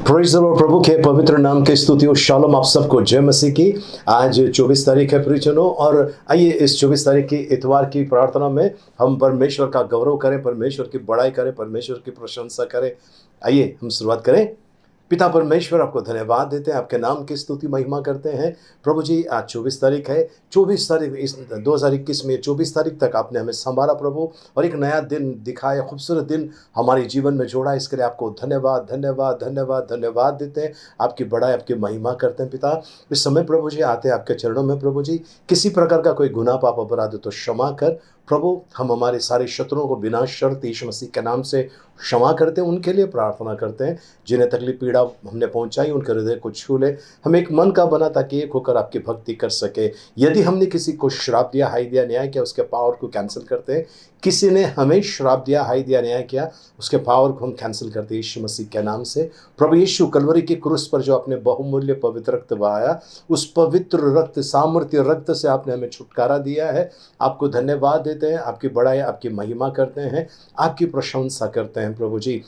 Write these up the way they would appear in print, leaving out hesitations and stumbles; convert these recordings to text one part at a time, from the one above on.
Praise the Lord. प्रभु के पवित्र नाम की स्तुति और शालोम आप सबको। जय मसीह की। आज 24 तारीख है प्रियजनों, और आइए इस 24 तारीख की इतवार की प्रार्थना में हम परमेश्वर का गौरव करें, परमेश्वर की बड़ाई करें, परमेश्वर की प्रशंसा करें। आइए हम शुरुआत करें। पिता परमेश्वर, आपको धन्यवाद देते हैं, आपके नाम की स्तुति महिमा करते हैं। प्रभु जी, आज 24 तारीख है। 24 तारीख इस 2021 में 24 तारीख तक आपने हमें संभाला प्रभु, और एक नया दिन दिखाया, खूबसूरत दिन हमारे जीवन में जोड़ा। इसके लिए आपको धन्यवाद धन्यवाद धन्यवाद धन्यवाद देते हैं। आपकी बड़ाई, आपकी महिमा करते हैं पिता। इस समय प्रभु जी आते हैं आपके चरणों में। प्रभु जी, किसी प्रकार का कोई गुनाह पाप अपराध हो तो क्षमा कर प्रभु। हम हमारे सारे शत्रुओं को बिना शर्त यीशु मसीह के नाम से क्षमा करते हैं, उनके लिए प्रार्थना करते हैं जिन्हें तकलीफ पीड़ा हमने पहुंचाई, उनके हृदय को छू ले। हम एक मन का बना ताकि एक होकर आपकी भक्ति कर सके। यदि हमने किसी को श्राप दिया, हाय दिया, न्याय किया, उसके पावर को कैंसिल करते हैं। किसी ने हमें श्राप दिया, हाय दिया, न्याय किया, उसके पावर को हम कैंसिल करते हैं यीशु मसीह के नाम से। प्रभु यीशु कलवरी के क्रूस पर जो अपने बहुमूल्य पवित्र रक्त बहाया, उस पवित्र रक्त, सामर्थ्य रक्त से आपने हमें छुटकारा दिया है। आपको धन्यवाद देते हैं, आपकी बड़ाई, आपकी महिमा करते हैं, आपकी प्रशंसा करते हैं प्रभु जी।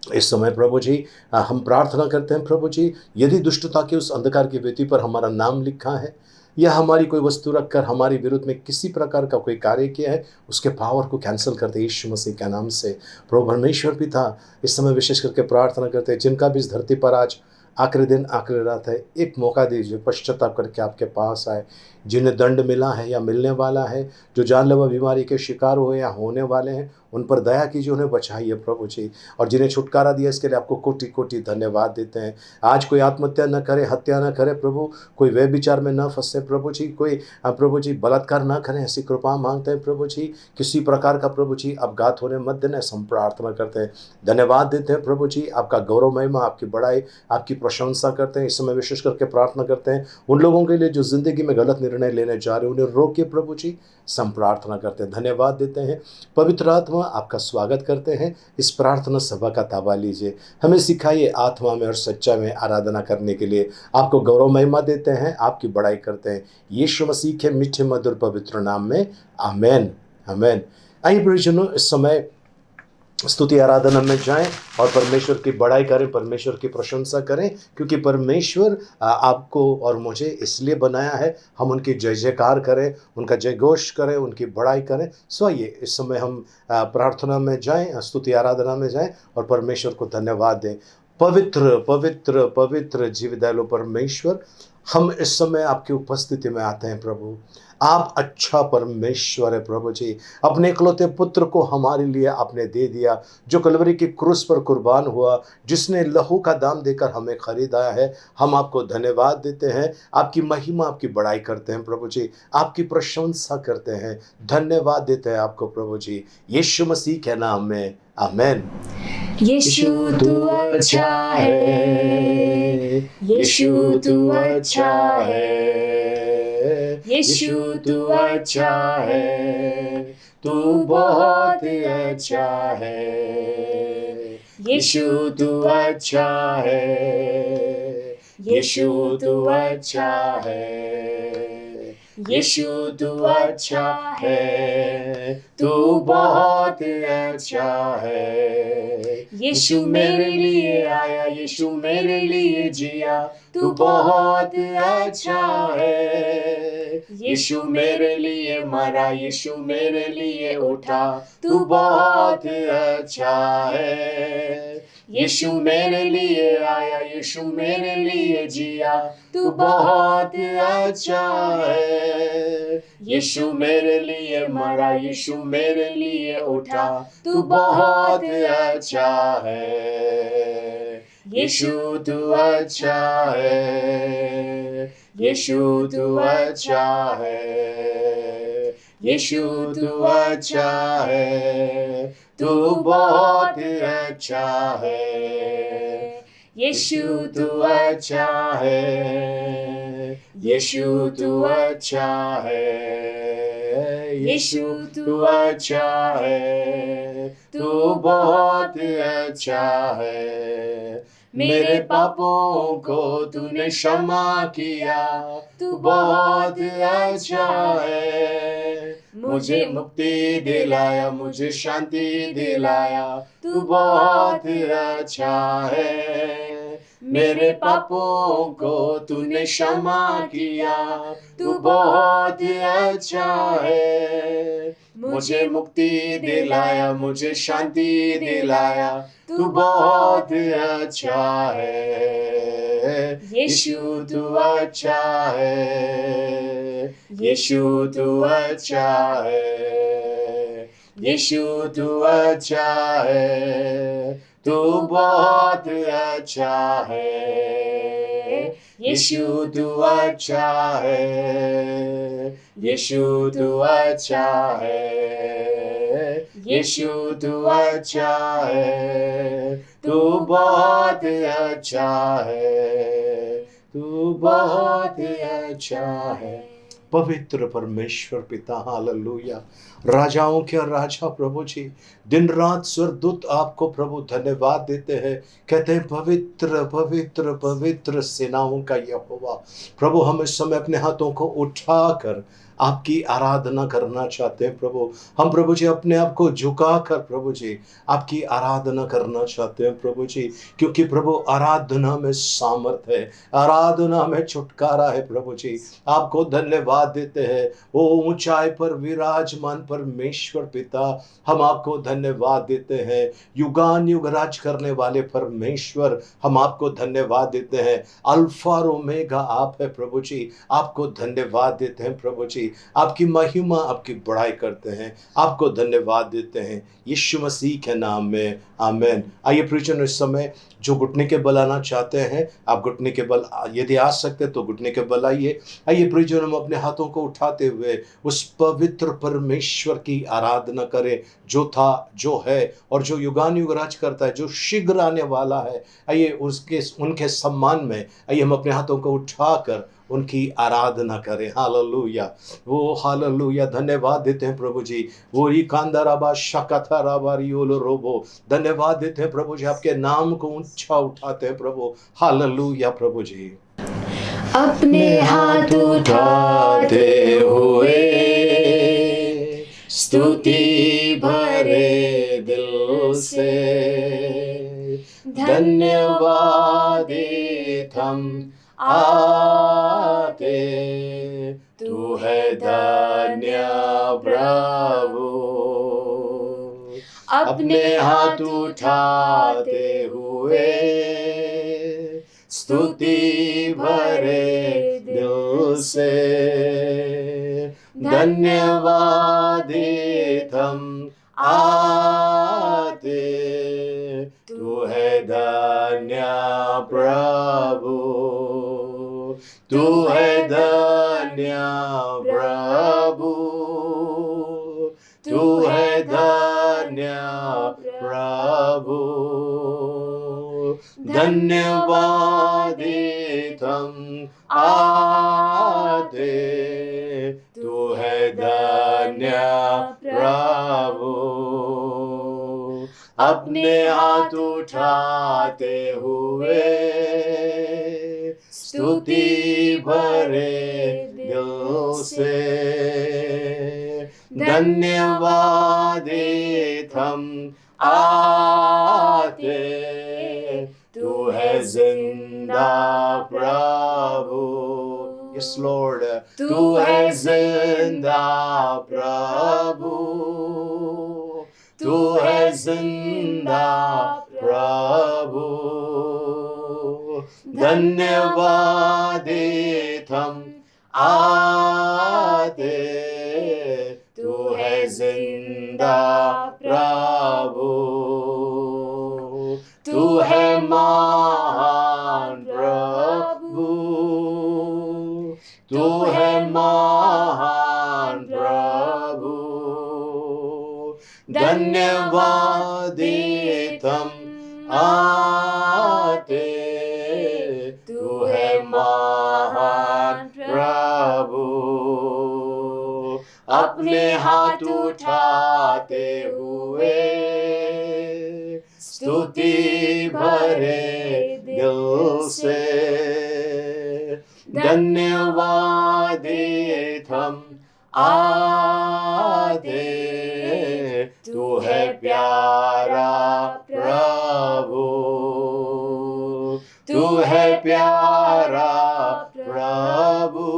इस समय प्रभु जी हम प्रार्थना करते हैं प्रभु जी, यदि दुष्टता के उस अंधकार की वेदी पर हमारा नाम लिखा है, या हमारी कोई वस्तु रखकर हमारी विरुद्ध में किसी प्रकार का कोई कार्य किया है, उसके पावर को कैंसिल करते यीशु मसीह के नाम से। प्रभु परमेश्वर पिता, इस समय विशेष करके प्रार्थना करते हैं जिनका भी इस धरती पर आज आखिरी दिन, आखिरी रात है, एक मौका दीजिए, पश्चाताप करके आपके पास आए। जिन्हें दंड मिला है या मिलने वाला है, जो जानलेवा बीमारी के शिकार हुए या होने वाले हैं, उन पर दया कीजिए, उन्हें बचाइए प्रभु जी। और जिन्हें छुटकारा दिया, इसके लिए आपको कोटि कोटि धन्यवाद देते हैं। आज कोई आत्महत्या न करे, हत्या न करे प्रभु, कोई व्यभिचार में न फंसे प्रभु जी, कोई प्रभु जी बलात्कार न करें, ऐसी कृपा मांगते हैं प्रभु जी। किसी प्रकार का प्रभु जी अपघात होने मत देना, हम प्रार्थना करते हैं। धन्यवाद देते हैं प्रभु जी, आपका गौरव महिमा, आपकी बड़ाई, आपकी प्रशंसा करते हैं। इस समय विशेष करके प्रार्थना करते हैं उन लोगों के लिए जो जिंदगी में गलत निर्णय लेने जा रहे हैं, उन्हें रोके प्रभु जी। हम प्रार्थना करते हैं, धन्यवाद देते हैं। पवित्र आत्मा, आपका स्वागत करते हैं। इस प्रार्थना सभा का ताबा लीजिए, हमें सिखाइए आत्मा में और सच्चाई में आराधना करने के लिए। आपको गौरव महिमा देते हैं, आपकी बड़ाई करते हैं यीशु मसीह के मीठे मधुर पवित्र नाम में, आमेन आमेन। आइए प्रियजनों, इस समय स्तुति आराधना में जाएं और परमेश्वर की बड़ाई करें, परमेश्वर की प्रशंसा करें, क्योंकि परमेश्वर आपको और मुझे इसलिए बनाया है। हम उनकी जय जयकार करें, उनका जय घोष करें, उनकी बड़ाई करें। सो आइए इस समय हम प्रार्थना में जाएं, स्तुति आराधना में जाएं और परमेश्वर को धन्यवाद दें। पवित्र पवित्र पवित्र जीवदयालु परमेश्वर, हम इस समय आपकी उपस्थिति में आते हैं प्रभु। आप अच्छा परमेश्वर है प्रभु जी। अपने इकलौते पुत्र को हमारे लिए आपने दे दिया, जो कलवरी की क्रूस पर कुर्बान हुआ, जिसने लहू का दाम देकर हमें खरीदा है। हम आपको धन्यवाद देते हैं, आपकी महिमा, आपकी बड़ाई करते हैं प्रभु जी, आपकी प्रशंसा करते हैं। धन्यवाद देते हैं आपको प्रभु जी, यीशु मसीह के नाम में, आमेन। यीशु तू अच्छा है, यीशु तू अच्छा है, यीशु तू अच्छा है, तू बहुत अच्छा है। यीशु तू अच्छा है, यीशु तू अच्छा है, यीशु तू अच्छा है, तू बहुत अच्छा है। यीशु मेरे लिए आया, यीशु मेरे लिए जिया, तू बहुत अच्छा है। यीशु मेरे लिए मरा, यीशु मेरे लिए उठा, तू बहुत अच्छा है। यीशु मेरे लिए आया, यीशु मेरे लिए जिया, तू बहुत अच्छा है। यीशु मेरे लिए मरा, यीशु मेरे लिए उठा, तू बहुत अच्छा है। यीशु तू अच्छा है, यीशु तू अच्छा है, यीशु तू अच्छा है, तू बहुत अच्छा है। यीशु तू अच्छा है, यीशु तू अच्छा है, यीशु तू अच्छा है, तू बहुत अच्छा है। मेरे पापों को तूने क्षमा किया, तू बहुत अच्छा है। मुझे मुक्ति दिलाया, मुझे शांति दिलाया, तू बहुत अच्छा है। मेरे पापों को तूने क्षमा किया, तू बहुत अच्छा है। मुझे मुक्ति दिलाया, मुझे शांति दिलाया, तू बहुत अच्छा है। यीशु तू अच्छा है, यीशु तू अच्छा है, यीशु तू अच्छा है, तू बहुत अच्छा है। यीशु तू अच्छा है, यीशु तू अच्छा है, यीशु तू अच्छा है, तू बहुत अच्छा है, तू बहुत अच्छा है। पवित्र परमेश्वर पिता, हालेलुया। राजाओं के राजा प्रभु जी, दिन रात स्वर्गदूत आपको प्रभु धन्यवाद देते हैं, कहते हैं पवित्र पवित्र पवित्र सेनाओं का यहोवा। प्रभु हम इस समय अपने हाथों को उठाकर आपकी आराधना करना चाहते हैं प्रभु। हम प्रभु जी अपने आप को झुकाकर प्रभु जी आपकी आराधना करना चाहते हैं प्रभु जी, क्योंकि प्रभु आराधना में सामर्थ है, आराधना में छुटकारा है प्रभु जी। आपको धन्यवाद देते हैं ओ ऊंचाई पर विराजमान परमेश्वर पिता, हम आपको धन्यवाद देते हैं। युगान युग राज करने वाले परमेश्वर, हम आपको धन्यवाद देते हैं। अल्फा और ओमेगा आप है प्रभु जी, आपको धन्यवाद देते हैं प्रभु जी। आपकी महिमा आपकी बड़ाई करते हैं, आपको धन्यवाद देते हैं यीशु मसीह के नाम में, आमीन। आइए प्रियजन, इस समय जो घुटने के बल आना चाहते हैं, आप घुटने के बल यदि आ सकते तो घुटने के बल आइए। आइए प्रियजन, हम अपने हाथों को उठाते हुए उस पवित्र परमेश्वर की आराधना करें, जो था, जो है और जो युगान युग राज करता है, जो शीघ्र आने वाला है। आइए उसके उनके सम्मान में आइए हम अपने हाथों को उठाकर उनकी आराधना करें। हालेलुया, वो हालेलुया। धन्यवाद देते हैं प्रभु जी। वो री कांदाराबा शकाथा राबारियोलो रोबो, धन्यवाद देते हैं प्रभु जी, आपके नाम को ऊंचा उठाते हैं प्रभु। हालेलुया प्रभु जी। अपने हाथ उठाते हुए स्तुति भरे दिल से धन्यवादित हम आते, तू है धन्य प्रभु। अपने हाथ उठाते हुए स्तुति भरे दिल से धन्यवादित हम आते, तू है धन्य प्रभु, तू है धन्य प्रभु, तू है धन्य प्रभु। धन्यवादित हम आते, तू है धन्य प्रभु। अपने हाथ उठाते हुए स्तुति भरे दिल से धन्यवादित हम आते, तू है जिंदा प्रभु। यस लॉर्ड, तू है जिंदा प्रभु, तू है जिंदा प्रभु। धन्यवादित हम आते, तू है जिंदा प्रभु, तू है महान प्रभु, तू है महान प्रभु। धन्यवादित हम आते, तू है महान प्रभु। अपने हाथ उठाते हुए स्तुति भरे दिल से धन्यवादित हम आते, तू है प्यारा प्रभु। तू है प्यारा प्रभु,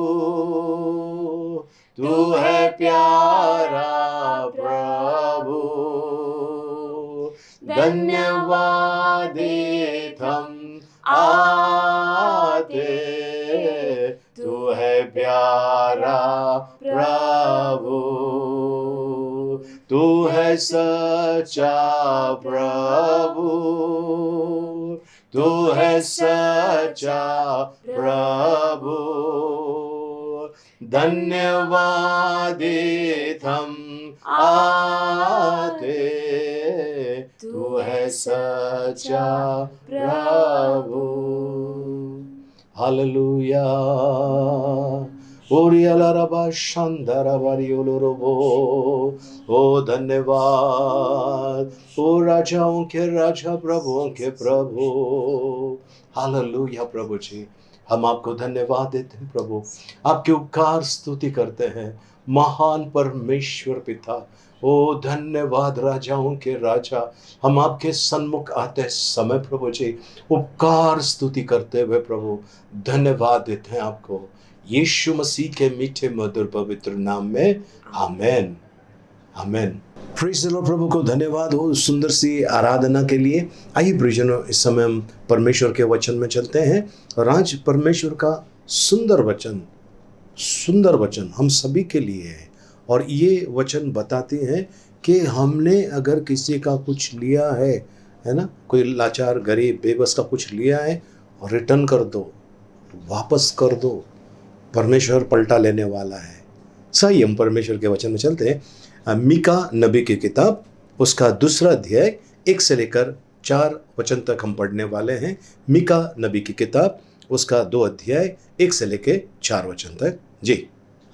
तू है प्यारा प्रभु, धन्यवादित हम आते, तू है प्यारा प्रभु, तू है सच्चा प्रभु, तू है सच्चा प्रभु, धन्यवादित हम आते, तू है सच्चा प्रभु। हालेलुया। ओरियाला रबा शांदारा बारियोलोरोबो। ओ धन्यवाद, ओ राजाओं के राजा, प्रभुओं के प्रभु। हालेलुया प्रभु जी, हम आपको धन्यवाद देते हैं प्रभु, आपके उपकार स्तुति करते हैं महान परमेश्वर पिता। ओ धन्यवाद राजाओं के राजा, हम आपके सन्मुख आते समय प्रभु जी उपकार स्तुति करते हुए प्रभु धन्यवाद देते हैं आपको, यीशु मसीह के मीठे मधुर पवित्र नाम में amen amen. Praise the Lord. प्रभु को धन्यवाद हो सुंदर सी आराधना के लिए। आइए प्रियजनों, इस समय हम परमेश्वर के वचन में चलते हैं और आज परमेश्वर का सुंदर वचन हम सभी के लिए है। और ये वचन बताते हैं कि हमने अगर किसी का कुछ लिया है ना, कोई लाचार गरीब बेबस का कुछ लिया है, और रिटर्न कर दो, वापस कर दो, परमेश्वर पलटा लेने वाला है। सही, हम परमेश्वर के वचन में चलते हैं। मीका नबी की किताब, उसका 2 अध्याय 1 से लेकर 4 वचन तक हम पढ़ने वाले हैं। मीका नबी की किताब, उसका 2 अध्याय 1 से लेकर 4 वचन तक। जी।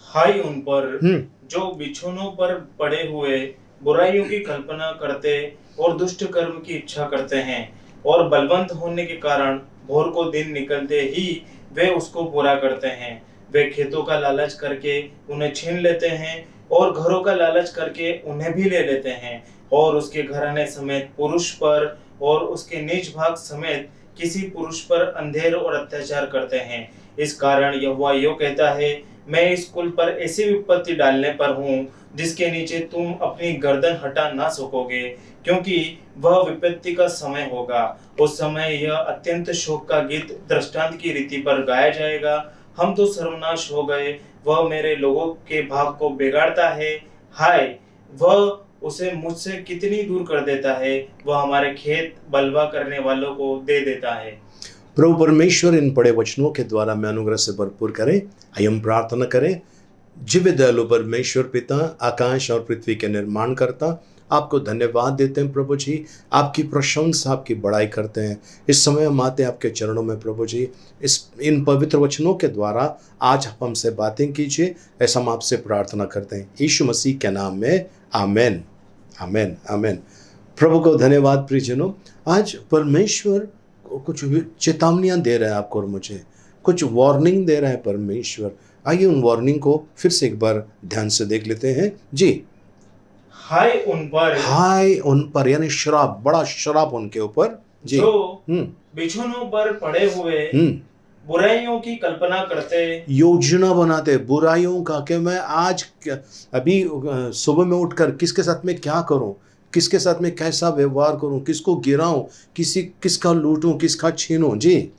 हाय उन पर जो बिछौनों पर पड़े हुए बुराइयों की कल्पना करते और दुष्ट कर्म की इच्छा करते हैं, और बलवंत होने के कारण भोर को दिन निकलते ही वे उसको पूरा करते हैं। वे खेतों का लालच करके उन्हें छीन लेते हैं, और घरों का लालच करके उन्हें भी ले लेते हैं, और उसके घराने समेत पुरुष पर और उसके निज भाग समेत किसी पुरुष पर अंधेर और अत्याचार करते हैं। इस कारण यहोवा यूं कहता है, मैं इस कुल पर ऐसी विपत्ति डालने पर हूँ जिसके नीचे तुम अपनी गर्दन हटा ना सकोगे, क्योंकि वह विपत्ति का समय होगा। उस समय यह अत्यंत शोक का गीत दृष्टांत की रीति पर गाया जाएगा। हम तो सर्वनाश हो गए, वह मेरे लोगों के भाग को बिगाड़ता है। हाय, वह उसे मुझसे कितनी दूर कर देता है, वह हमारे खेत बलवा करने वालों को दे देता है। प्रभु परमेश्वर इन पढ़े वचनों के द्वारा मैं अनुग्रह से भरपूर करें। आइए हम प्रार्थना करें। जीव दयालु परमेश्वर पिता, आकाश और पृथ्वी के निर्माण करता, आपको धन्यवाद देते हैं प्रभु जी, आपकी प्रशंसा आपकी बड़ाई करते हैं। इस समय हम आते हैं आपके चरणों में प्रभु जी, इन पवित्र वचनों के द्वारा आज आप हमसे बातें कीजिए, ऐसा हम आपसे प्रार्थना करते हैं यीशु मसीह के नाम में। आमेन आमेन आमेन। प्रभु को धन्यवाद। प्रियजनों, आज परमेश्वर कुछ चेतावनियां दे रहा है आपको और मुझे, कुछ वार्निंग दे रहा है परमेश्वर। आइए उन वार्निंग को फिर से एक बार ध्यान से देख लेते हैं। जी। हाय उन पर यानी श्राप, बड़ा श्राप उनके ऊपर। जी। जो बिछौनों पर पड़े हुए बुराइयों की कल्पना करते, योजना बनाते बुराइयों का, कि मैं आज अभी सुबह में उठकर किसके साथ में क्या करूं, किसके साथ में कैसा व्यवहार करूं, किसको गिराऊं, किसका लूटूं, किसका छीनूं। जी।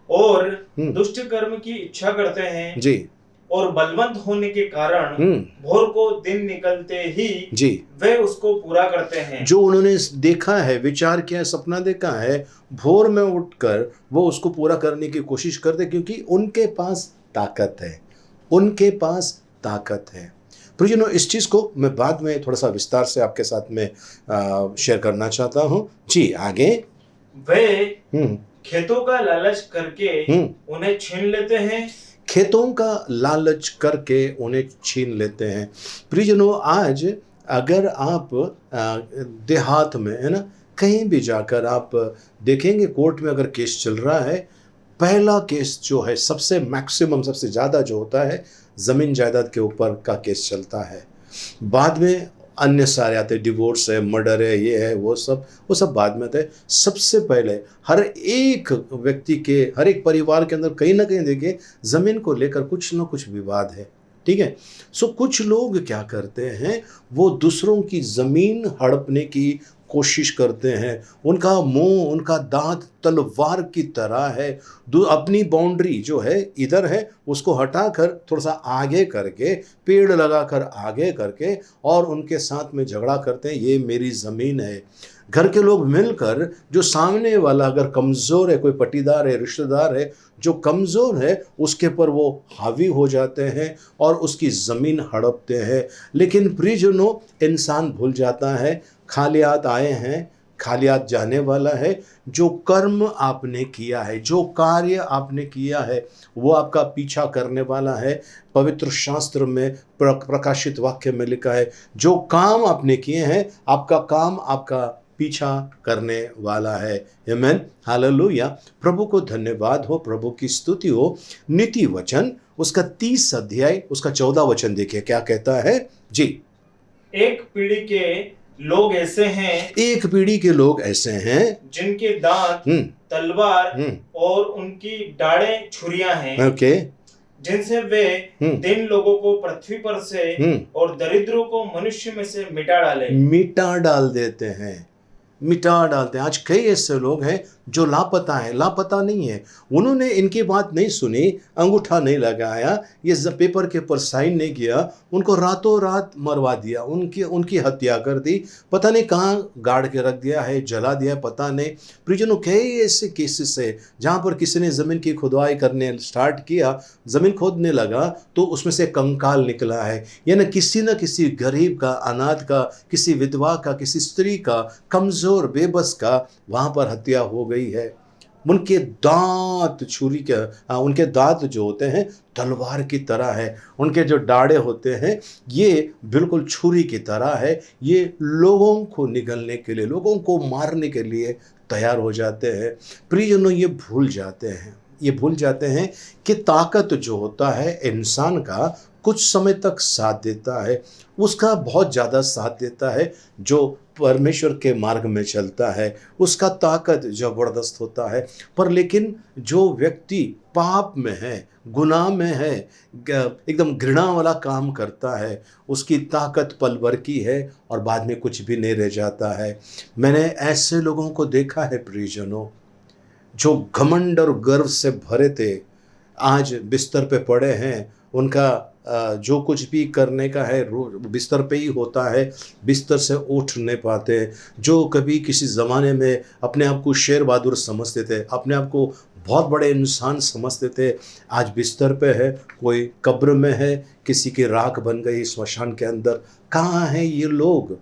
और दुष्ट कर्म की इच्छा करते हैं। जी। और बलवंत होने के कारण भोर को दिन निकलते ही जी वे उसको पूरा करते हैं। जो उन्होंने देखा है, विचार किया है, सपना देखा है, भोर में उठकर वो उसको पूरा करने की कोशिश करते, क्योंकि उनके पास ताकत है, उनके पास ताकत है। प्रियजनों, इस चीज़ को मैं बाद में थोड़ा सा विस्तार से आपके साथ में शेयर करना चाहता हूँ। जी, आगे। वे खेतों का लालच करके उन्हें छीन लेते हैं। खेतों का लालच करके उन्हें छीन लेते हैं। प्रियजनों, आज अगर आप देहात में, है ना, कहीं भी जाकर आप देखेंगे, कोर्ट में अगर केस चल रहा है, पहला केस जो है सबसे मैक्सिमम, सबसे ज़्यादा जो होता है, ज़मीन जायदाद के ऊपर का केस चलता है। बाद में अन्य सारे आते, डिवोर्स है, मर्डर है, ये है, वो सब बाद में आते हैं। सबसे पहले हर एक व्यक्ति के, हर एक परिवार के अंदर कहीं ना कहीं देखिए ज़मीन को लेकर कुछ ना कुछ विवाद है, ठीक है। सो कुछ लोग क्या करते हैं, वो दूसरों की ज़मीन हड़पने की कोशिश करते हैं। उनका मुंह, उनका दांत तलवार की तरह है। अपनी बाउंड्री जो है इधर है, उसको हटाकर थोड़ा सा आगे करके, पेड़ लगाकर आगे करके, और उनके साथ में झगड़ा करते हैं, ये मेरी ज़मीन है। घर के लोग मिलकर, जो सामने वाला अगर कमज़ोर है, कोई पटीदार है, रिश्तेदार है जो कमज़ोर है, उसके पर वो हावी हो जाते हैं और उसकी ज़मीन हड़पते हैं। लेकिन प्रियजनों, इंसान भूल जाता है खाली हाथ आए हैं, खाली हाथ जाने वाला है। जो कर्म आपने किया है, जो कार्य आपने किया है, वो आपका पीछा करने वाला है। पवित्र शास्त्र में प्रकाशित वाक्य में लिखा है, जो काम आपने किए हैं, आपका काम आपका पीछा करने वाला है। आमीन, हालेलुया। प्रभु को धन्यवाद हो, प्रभु की स्तुति हो। नीति वचन उसका 30 अध्याय उसका 14 वचन देखिए क्या कहता है जी। एक पीढ़ी के लोग ऐसे हैं, एक पीढ़ी के लोग ऐसे हैं जिनके दांत तलवार और उनकी दाढ़ें छुरियां हैं, ओके, जिनसे वे दिन लोगों को पृथ्वी पर से और दरिद्रों को मनुष्य में से मिटा डाल देते हैं। आज कई ऐसे लोग हैं जो लापता हैं, लापता नहीं है। उन्होंने इनकी बात नहीं सुनी, अंगूठा नहीं लगाया, ये पेपर के ऊपर साइन नहीं किया, उनको रातों रात मरवा दिया, उनकी हत्या कर दी। पता नहीं कहाँ गाड़ के रख दिया है, जला दिया, पता नहीं। प्रियजनों, कई ऐसे केसेस है जहाँ पर किसी ने ज़मीन की खुदाई करने स्टार्ट किया, ज़मीन खोदने लगा तो उसमें से कंकाल निकला है। यानी किसी न किसी गरीब का, अनाथ का, किसी विधवा का, किसी स्त्री का, कमज़ोर बेबस का वहाँ पर हत्या हो गई है। उनके दांत उनके दांत जो होते हैं तलवार की तरह है। उनके जो डाढ़े होते हैं ये बिल्कुल छुरी की तरह है। ये लोगों को निगलने के लिए, लोगों को मारने के लिए तैयार हो जाते हैं। प्रियजनों, ये भूल जाते हैं कि ताकत जो होता है इंसान का कुछ समय तक साथ देता है, उसका बहुत ज़्यादा साथ देता है जो परमेश्वर के मार्ग में चलता है, उसका ताकत ज़बरदस्त होता है। पर लेकिन जो व्यक्ति पाप में है, गुनाह में है, एकदम घृणा वाला काम करता है, उसकी ताकत पल भर की है और बाद में कुछ भी नहीं रह जाता है। मैंने ऐसे लोगों को देखा है प्रियजनों, जो घमंड और गर्व से भरे थे, आज बिस्तर पे पड़े हैं। उनका जो कुछ भी करने का है बिस्तर पे ही होता है, बिस्तर से उठ नहीं पाते। जो कभी किसी ज़माने में अपने आप को शेर बहादुर समझते थे, अपने आप को बहुत बड़े इंसान समझते थे, आज बिस्तर पे है, कोई कब्र में है, किसी की राख बन गई स्मशान के अंदर। कहाँ हैं ये लोग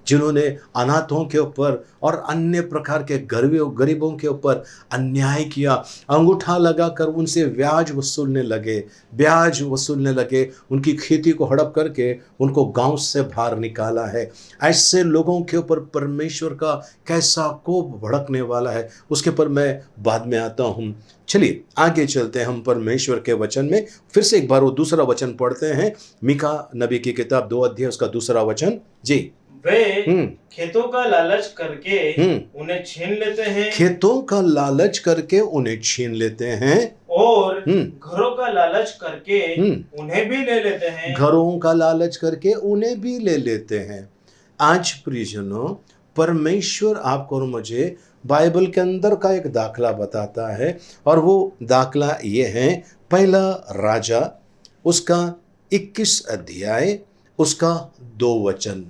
जिन्होंने अनाथों के ऊपर और अन्य प्रकार के गरीबों के ऊपर अन्याय किया, अंगूठा लगाकर उनसे ब्याज वसूलने लगे, उनकी खेती को हड़प करके उनको गांव से बाहर निकाला है। ऐसे लोगों के ऊपर परमेश्वर का कैसा कोप भड़कने वाला है, उसके पर मैं बाद में आता हूँ। चलिए आगे चलते हैं हम परमेश्वर के वचन में। फिर से एक बार वो दूसरा वचन पढ़ते हैं, मीका नबी की किताब 2 अध्याय उसका दूसरा वचन जी। वे खेतों का लालच करके उन्हें छीन लेते हैं, खेतों का लालच करके उन्हें छीन लेते हैं, और घरों का लालच करके उन्हें भी ले लेते हैं, घरों का लालच करके उन्हें भी ले लेते हैं। आज प्रियजनों, परमेश्वर आपको और मुझे बाइबल के अंदर का एक दाखला बताता है, और वो दाखला ये है पहला राजा उसका 21 अध्याय उसका 2 वचन।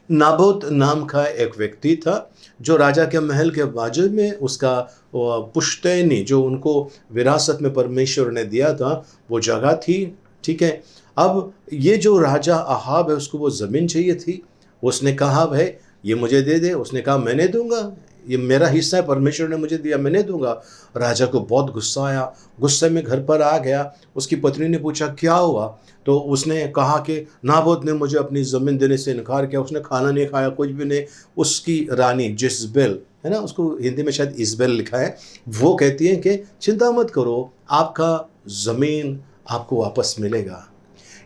नाबोत नाम का एक व्यक्ति था जो राजा के महल के बाजू में उसका पुश्तैनी जो उनको विरासत में परमेश्वर ने दिया था वो जगह थी, ठीक है। अब ये जो राजा अहाब है उसको वो ज़मीन चाहिए थी। उसने कहा भाई ये मुझे दे दे, उसने कहा मैं नहीं दूंगा, ये मेरा हिस्सा है, परमेश्वर ने मुझे दिया, मैं नहीं दूंगा। राजा को बहुत गुस्सा आया, गुस्से में घर पर आ गया। उसकी पत्नी ने पूछा क्या हुआ, तो उसने कहा कि नाबोत ने मुझे अपनी ज़मीन देने से इनकार किया, उसने खाना नहीं खाया, कुछ भी नहीं। उसकी रानी जिस्बेल है ना, उसको हिंदी में शायद इजबेल लिखा है, वो कहती है कि चिंता मत करो, आपका ज़मीन आपको वापस मिलेगा।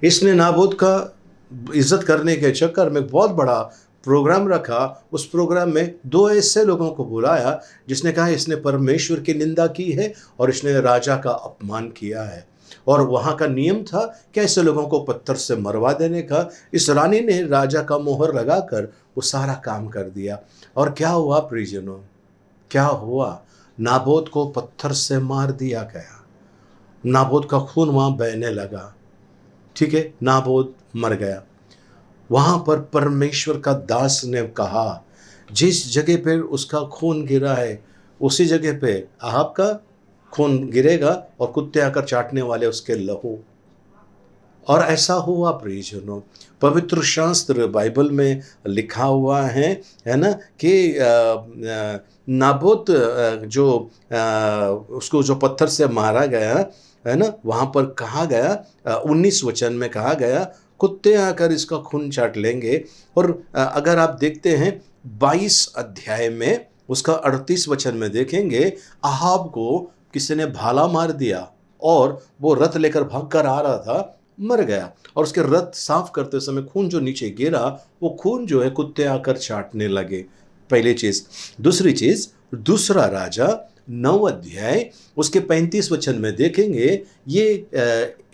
इसने नाबोत का इज्जत करने के चक्कर में बहुत बड़ा प्रोग्राम रखा। उस प्रोग्राम में 2 ऐसे लोगों को बुलाया जिसने कहा इसने परमेश्वर की निंदा की है और इसने राजा का अपमान किया है। और वहाँ का नियम था कि ऐसे लोगों को पत्थर से मरवा देने का। इस रानी ने राजा का मोहर लगाकर वो सारा काम कर दिया। और क्या हुआ प्रियजनों, क्या हुआ? नाबोत को पत्थर से मार दिया गया। नाबोत का खून वहाँ बहने लगा। ठीक है, नाबोत मर गया। वहाँ पर परमेश्वर का दास ने कहा जिस जगह पर उसका खून गिरा है उसी जगह पे अहाब का खून गिरेगा और कुत्ते आकर चाटने वाले उसके लहू। और ऐसा हुआ प्रियजनों। पवित्र शास्त्र बाइबल में लिखा हुआ है ना कि नाबोत जो उसको जो पत्थर से मारा गया है ना, वहाँ पर कहा गया 19 वचन में कहा गया कुत्ते आकर इसका खून चाट लेंगे। और अगर आप देखते हैं 22 अध्याय में उसका 38 वचन में देखेंगे अहाब को किसी ने भाला मार दिया और वो रथ लेकर भाग कर आ रहा था, मर गया। और उसके रथ साफ करते समय खून जो नीचे गिरा वो खून जो है कुत्ते आकर चाटने लगे। पहली चीज़। दूसरी चीज़, दूसरा राजा 9 अध्याय उसके 35 वचन में देखेंगे ये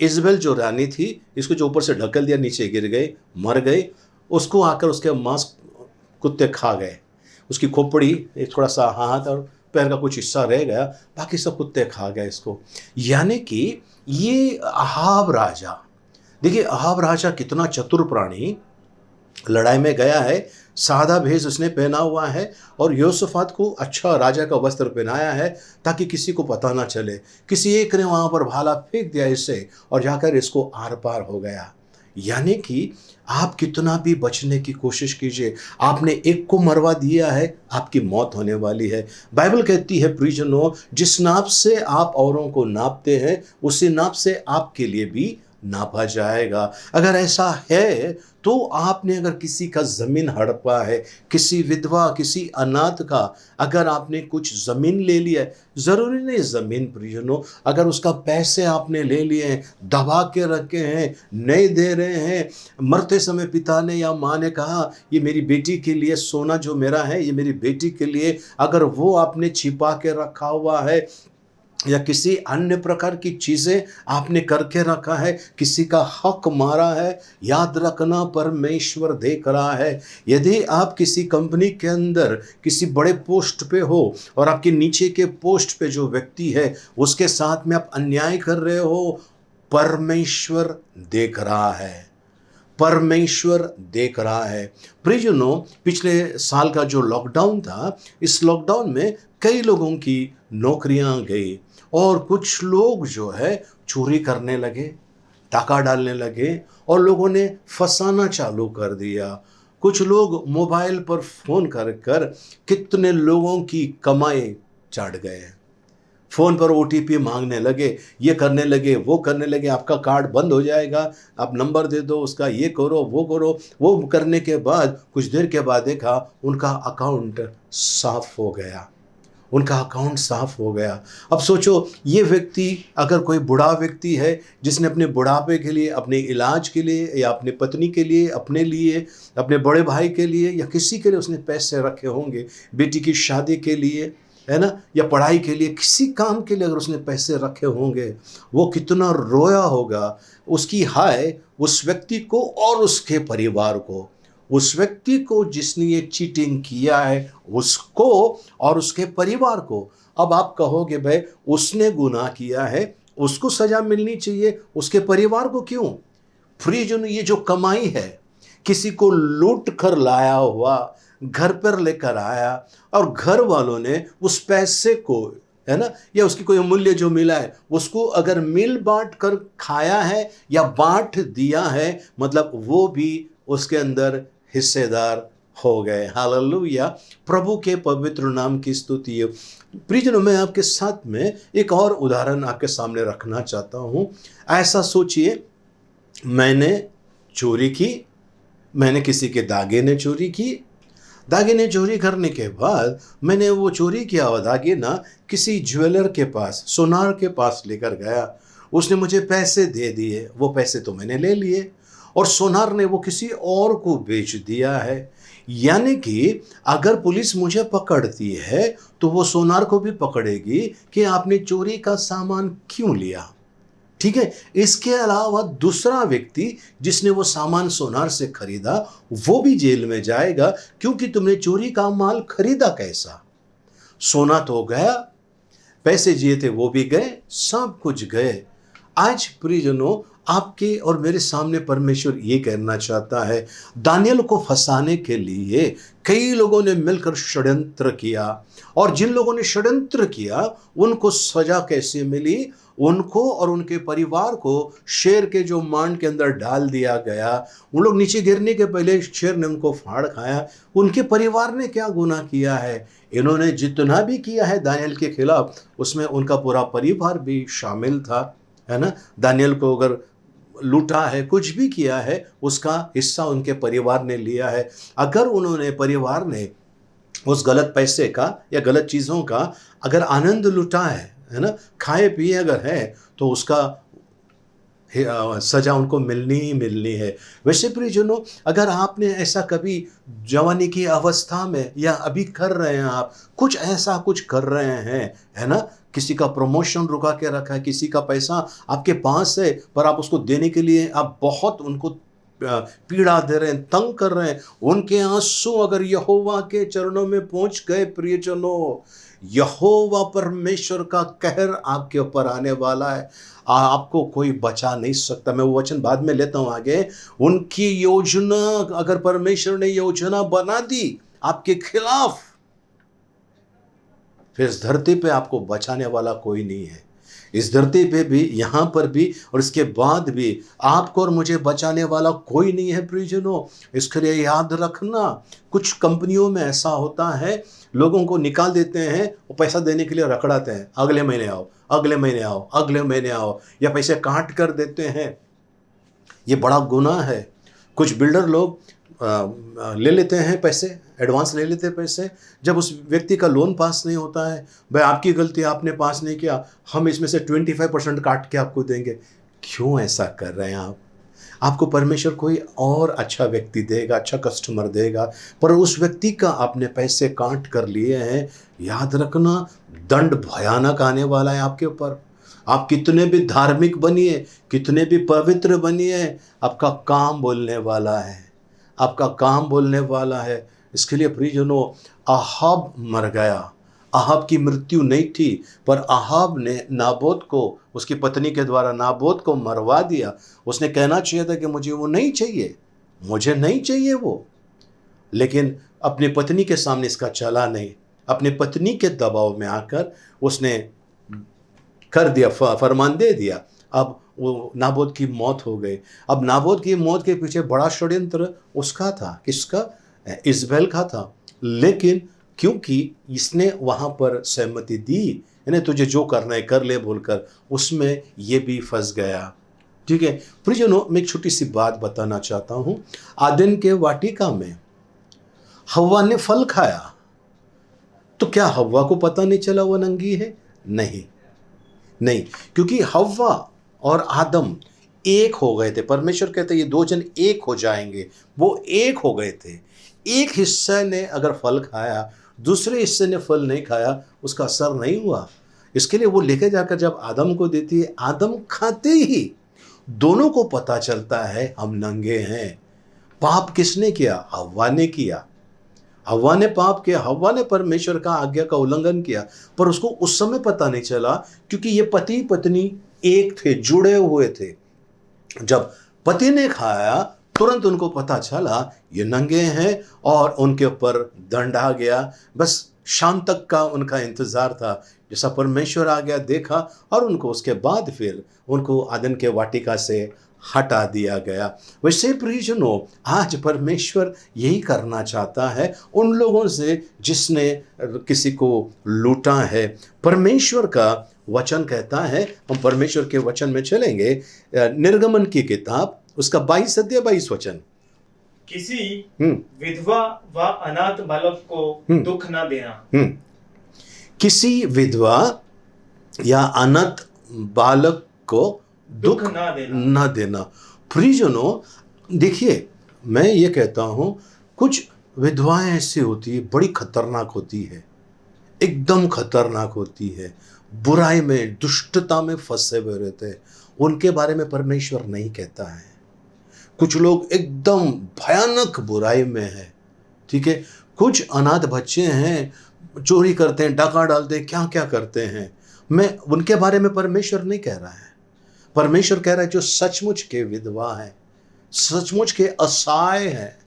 इजबेल जो रानी थी, इसको जो ऊपर से ढकेल दिया, नीचे गिर गई, मर गई। उसको आकर उसके मांस कुत्ते खा गए। उसकी खोपड़ी, एक थोड़ा सा हाथ और पैर का कुछ हिस्सा रह गया, बाकी सब कुत्ते खा गए इसको। यानी कि ये अहाब राजा, देखिए अहाब राजा कितना चतुर प्राणी, लड़ाई में गया है, सादा भेष उसने पहना हुआ है और योसफात को अच्छा राजा का वस्त्र पहनाया है ताकि किसी को पता ना चले। किसी एक ने वहाँ पर भाला फेंक दिया इससे और जाकर इसको आर पार हो गया। यानी कि आप कितना भी बचने की कोशिश कीजिए, आपने एक को मरवा दिया है, आपकी मौत होने वाली है। बाइबल कहती है प्रियजनों, जिस नाप से आप औरों को नापते हैं उसी नाप से आपके लिए भी नापा जाएगा। अगर ऐसा है तो आपने अगर किसी का ज़मीन हड़पा है, किसी विधवा, किसी अनाथ का अगर आपने कुछ ज़मीन ले लिया है, ज़रूरी नहीं ज़मीन प्रियजनों, अगर उसका पैसे आपने ले लिए हैं, दबा के रखे हैं, नहीं दे रहे हैं, मरते समय पिता ने या माँ ने कहा ये मेरी बेटी के लिए सोना जो मेरा है ये मेरी बेटी के लिए, अगर वो आपने छिपा के रखा हुआ है या किसी अन्य प्रकार की चीज़ें आपने करके रखा है, किसी का हक मारा है, याद रखना परमेश्वर देख रहा है। यदि आप किसी कंपनी के अंदर किसी बड़े पोस्ट पे हो और आपके नीचे के पोस्ट पे जो व्यक्ति है उसके साथ में आप अन्याय कर रहे हो, परमेश्वर देख रहा है, परमेश्वर देख रहा है। प्रियजनों, पिछले साल का जो लॉकडाउन था, इस लॉकडाउन में कई लोगों की नौकरियां गई और कुछ लोग जो है चोरी करने लगे, डाका डालने लगे और लोगों ने फंसाना चालू कर दिया। कुछ लोग मोबाइल पर फ़ोन कर कर कितने लोगों की कमाई चाट गए। फ़ोन पर OTP मांगने लगे, ये करने लगे, वो करने लगे, आपका कार्ड बंद हो जाएगा, आप नंबर दे दो उसका, ये करो वो करो। वो करने के बाद कुछ देर के बाद देखा उनका अकाउंट साफ हो गया, उनका अकाउंट साफ हो गया। अब सोचो, ये व्यक्ति अगर कोई बूढ़ा व्यक्ति है जिसने अपने बुढ़ापे के लिए, अपने इलाज के लिए या अपनी पत्नी के लिए, अपने लिए, अपने बड़े भाई के लिए या किसी के लिए उसने पैसे रखे होंगे, बेटी की शादी के लिए, है ना, या पढ़ाई के लिए, किसी काम के लिए अगर उसने पैसे रखे होंगे, वो कितना रोया होगा। उसकी हाय उस व्यक्ति को और उसके परिवार को, उस व्यक्ति को जिसने ये चीटिंग किया है उसको और उसके परिवार को। अब आप कहोगे भाई उसने गुनाह किया है, उसको सजा मिलनी चाहिए, उसके परिवार को क्यों? प्रियजन, ये जो कमाई है, किसी को लूट कर लाया हुआ घर पर लेकर आया और घर वालों ने उस पैसे को, है ना, या उसकी कोई मूल्य जो मिला है उसको अगर मिल बांट कर खाया है या बांट दिया है, मतलब वो भी उसके अंदर हिस्सेदार हो गए। हालेलुया, प्रभु के पवित्र नाम की स्तुति हो। प्रियजनों, मैं आपके साथ में एक और उदाहरण आपके सामने रखना चाहता हूँ। ऐसा सोचिए, मैंने चोरी की, मैंने किसी के दागे ने चोरी की, दागे ने चोरी करने के बाद मैंने वो चोरी किया हुआ दागे ना किसी ज्वेलर के पास, सोनार के पास लेकर गया। उसने मुझे पैसे दे दिए, वो पैसे तो मैंने ले लिए और सोनार ने वो किसी और को बेच दिया है। यानी कि अगर पुलिस मुझे पकड़ती है तो वो सोनार को भी पकड़ेगी कि आपने चोरी का सामान क्यों लिया। ठीक है, इसके अलावा दूसरा व्यक्ति जिसने वो सामान सोनार से खरीदा वो भी जेल में जाएगा, क्योंकि तुमने चोरी का माल खरीदा कैसा। सोना तो गया, पैसे जिए थे वो भी गए, सब कुछ गए। आज प्रियजनों, आपके और मेरे सामने परमेश्वर ये कहना चाहता है, दानियल को फंसाने के लिए कई लोगों ने मिलकर षड्यंत्र किया, और जिन लोगों ने षड्यंत्र किया उनको सजा कैसे मिली, उनको और उनके परिवार को शेर के जो मांड के अंदर डाल दिया गया। उन लोग नीचे गिरने के पहले शेर ने उनको फाड़ खाया। उनके परिवार ने क्या गुनाह किया है? इन्होंने जितना भी किया है दानियल के खिलाफ, उसमें उनका पूरा परिवार भी शामिल था, है ना। दानियल को अगर लूटा है, कुछ भी किया है, उसका हिस्सा उनके परिवार ने लिया है। अगर उन्होंने परिवार ने उस गलत पैसे का या गलत चीज़ों का अगर आनंद लुटा है ना, खाए पिए अगर है, तो उसका सजा उनको मिलनी ही मिलनी है। वैसे प्रियजनों, अगर आपने ऐसा कभी जवानी की अवस्था में या अभी कर रहे हैं, आप कुछ ऐसा कुछ कर रहे हैं, है ना, किसी का प्रमोशन रुका के रखा है, किसी का पैसा आपके पास है पर आप उसको देने के लिए आप बहुत उनको पीड़ा दे रहे हैं, तंग कर रहे हैं, उनके आंसू अगर यहोवा के चरणों में पहुंच गए प्रियजनों, यहोवा परमेश्वर का कहर आपके ऊपर आने वाला है। आपको कोई बचा नहीं सकता। मैं वो वचन बाद में लेता हूं आगे। उनकी योजना, अगर परमेश्वर ने योजना बना दी आपके खिलाफ, फिर इस धरती पे आपको बचाने वाला कोई नहीं है। इस धरती पे भी, यहाँ पर भी और इसके बाद भी आपको और मुझे बचाने वाला कोई नहीं है प्रियजनों। इसके लिए याद रखना, कुछ कंपनियों में ऐसा होता है, लोगों को निकाल देते हैं, वो पैसा देने के लिए रखड़ाते हैं, अगले महीने आओ, अगले महीने आओ, अगले महीने आओ, या पैसे काट कर देते हैं। ये बड़ा गुनाह है। कुछ बिल्डर लोग ले लेते हैं पैसे, एडवांस ले लेते हैं पैसे। जब उस व्यक्ति का लोन पास नहीं होता है, भाई आपकी गलती, आपने पास नहीं किया, हम इसमें से 25% काट के आपको देंगे। क्यों ऐसा कर रहे हैं आप? आपको परमेश्वर कोई और अच्छा व्यक्ति देगा, अच्छा कस्टमर देगा, पर उस व्यक्ति का आपने पैसे काट कर लिए हैं। याद रखना, दंड भयानक आने वाला है आपके ऊपर। आप कितने भी धार्मिक बनिए, कितने भी पवित्र बनिए, आपका काम बोलने वाला है, आपका काम बोलने वाला है। इसके लिए प्रियजनों, अहाब मर गया। अहाब की मृत्यु नहीं थी, पर अहाब ने नाबोत को, उसकी पत्नी के द्वारा नाबोत को मरवा दिया। उसने कहना चाहिए था कि मुझे वो नहीं चाहिए, मुझे नहीं चाहिए वो, लेकिन अपनी पत्नी के सामने इसका चला नहीं। अपनी पत्नी के दबाव में आकर उसने कर दिया, फरमान दे दिया। अब वो नाबोत की मौत हो गई। अब नाबोत की मौत के पीछे बड़ा षड्यंत्र उसका था। किसका? इज़बेल का था। लेकिन क्योंकि इसने वहाँ पर सहमति दी, यानी तुझे जो करना है कर ले बोलकर, उसमें ये भी फंस गया। ठीक है प्रियजनों, मैं एक छोटी सी बात बताना चाहता हूँ। आदन के वाटिका में हव्वा ने फल खाया, तो क्या हव्वा को पता नहीं चला वो नंगी है? नहीं, क्योंकि हव्वा और आदम एक हो गए थे। परमेश्वर कहते ये दो जन एक हो जाएंगे, वो एक हो गए थे। एक हिस्से ने अगर फल खाया, दूसरे हिस्से ने फल नहीं खाया, उसका असर नहीं हुआ। इसके लिए वो लेके जाकर जब आदम को देती है, आदम खाते ही दोनों को पता चलता है हम नंगे हैं। पाप किसने किया? हव्वा ने किया। हव्वा ने पाप किया, हव्वा ने परमेश्वर का आज्ञा का उल्लंघन किया, पर उसको उस समय पता नहीं चला, क्योंकि ये पति पत्नी एक थे, जुड़े हुए थे। जब पति ने खाया, तुरंत उनको पता चला ये नंगे हैं, और उनके ऊपर दंड आ गया। बस शाम तक का उनका इंतजार था, जैसा परमेश्वर आ गया, देखा, और उनको उसके बाद फिर उनको आदन के वाटिका से हटा दिया गया। वैसे प्रियजनों, आज परमेश्वर यही करना चाहता है उन लोगों से जिसने किसी को लूटा है। परमेश्वर का वचन कहता है, हम परमेश्वर के वचन में चलेंगे, निर्गमन की किताब उसका 22 अध्याय 22 वचन। किसी विधवा व अनाथ बालक को दुख न देना। किसी विधवा या अनाथ बालक को दुख न देना। प्रियजनों, देखिए, मैं ये कहता हूँ, कुछ विधवाएं ऐसी होती है, बड़ी खतरनाक होती है, एकदम खतरनाक होती है, बुराई में, दुष्टता में फंसे हुए रहते हैं। उनके बारे में परमेश्वर नहीं कहता है। कुछ लोग एकदम भयानक बुराई में है, ठीक है। कुछ अनाथ बच्चे हैं, चोरी करते हैं, डाका डालते हैं, क्या क्या करते हैं। मैं उनके बारे में परमेश्वर नहीं कह रहा है। परमेश्वर कह रहा है जो सचमुच के विधवा है, सचमुच के असहाय है,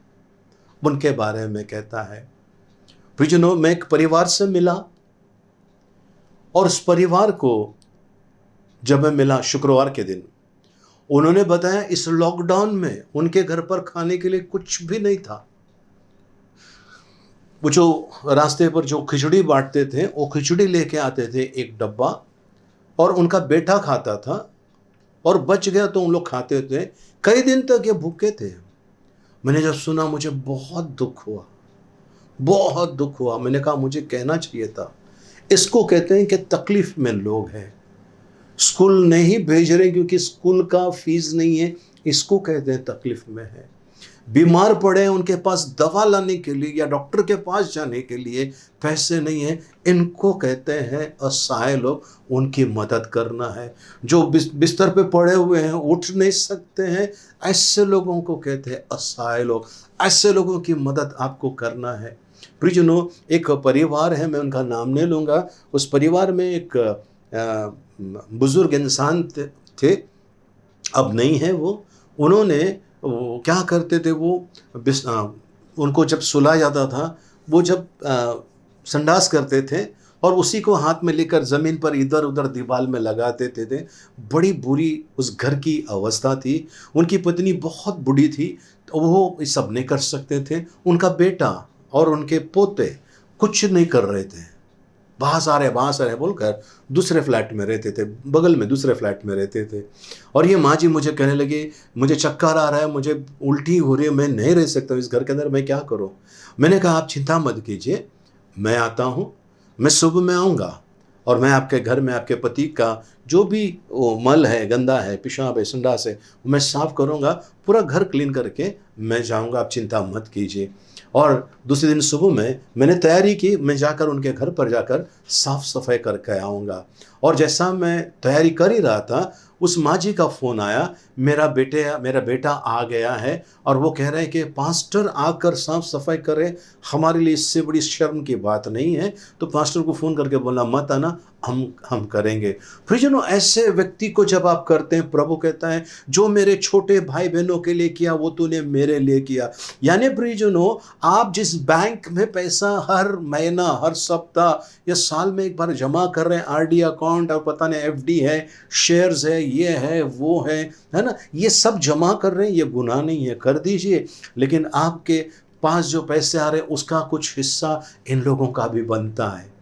उनके बारे में कहता है। प्रियजनों, मैं एक परिवार से मिला और उस परिवार को जब मैं मिला शुक्रवार के दिन, उन्होंने बताया इस लॉकडाउन में उनके घर पर खाने के लिए कुछ भी नहीं था। वो जो रास्ते पर जो खिचड़ी बांटते थे, वो खिचड़ी लेके आते थे एक डब्बा, और उनका बेटा खाता था और बच गया तो उन लोग खाते थे। कई दिन तक ये भूखे थे। मैंने जब सुना मुझे बहुत दुख हुआ, बहुत दुख हुआ। मैंने कहा मुझे कहना चाहिए था। इसको कहते हैं कि तकलीफ में लोग हैं, स्कूल नहीं भेज रहे क्योंकि स्कूल का फीस नहीं है, इसको कहते हैं तकलीफ में है। बीमार पड़े, उनके पास दवा लाने के लिए या डॉक्टर के पास जाने के लिए पैसे नहीं है, इनको कहते हैं असहाय लोग। उनकी मदद करना है। जो बिस्तर पे पड़े हुए हैं, उठ नहीं सकते हैं, ऐसे लोगों को कहते हैं असहाय लोग। ऐसे लोगों की मदद आपको करना है। प्रियजनों, एक परिवार है, मैं उनका नाम नहीं लूँगा। उस परिवार में एक बुजुर्ग इंसान थे, अब नहीं है वो। उन्होंने वो क्या करते थे, वो उनको जब सुलाया जाता था, वो जब संडास करते थे और उसी को हाथ में लेकर ज़मीन पर इधर उधर दीवार में लगाते थे। बड़ी बुरी उस घर की अवस्था थी। उनकी पत्नी बहुत बूढ़ी थी, तो वो ये सब नहीं कर सकते थे। उनका बेटा और उनके पोते कुछ नहीं कर रहे थे। बाहर आ रहे बोलकर दूसरे फ्लैट में रहते थे, बगल में दूसरे फ्लैट में रहते थे। और ये माँ जी मुझे कहने लगी, मुझे चक्कर आ रहा है, मुझे उल्टी हो रही है, मैं नहीं रह सकता इस घर के अंदर, मैं क्या करूँ। मैंने कहा आप चिंता मत कीजिए, मैं आता हूँ, मैं सुबह में आऊँगा और मैं आपके घर में आपके पति का जो भी वो मल है, गंदा है, पेशाब है, संडास है, मैं साफ़ करूँगा, पूरा घर क्लीन करके मैं जाऊँगा, आप चिंता मत कीजिए। और दूसरे दिन सुबह में मैंने तैयारी की, मैं जाकर उनके घर पर जाकर साफ़ सफाई करके आऊँगा। और जैसा मैं तैयारी कर ही रहा था, उस माँ जी का फ़ोन आया, मेरा बेटा आ गया है और वो कह रहे हैं कि पास्टर आकर साफ़ सफाई करे, हमारे लिए इससे बड़ी शर्म की बात नहीं है। तो पास्टर को फ़ोन करके बोला मत आना, हम करेंगे। प्रियजनों, ऐसे व्यक्ति को जब आप करते हैं, प्रभु कहता है जो मेरे छोटे भाई बहनों के लिए किया वो तूने मेरे लिए किया। यानी प्रियजनों, आप जिस बैंक में पैसा हर महीना, हर सप्ताह या साल में एक बार जमा कर रहे हैं, आरडी अकाउंट और पता नहीं एफडी है, शेयर्स है, ये है, वो है ना, ये सब जमा कर रहे हैं, ये गुनाह नहीं है, कर दीजिए। लेकिन आपके पास जो पैसे आ रहे हैं उसका कुछ हिस्सा इन लोगों का भी बनता है।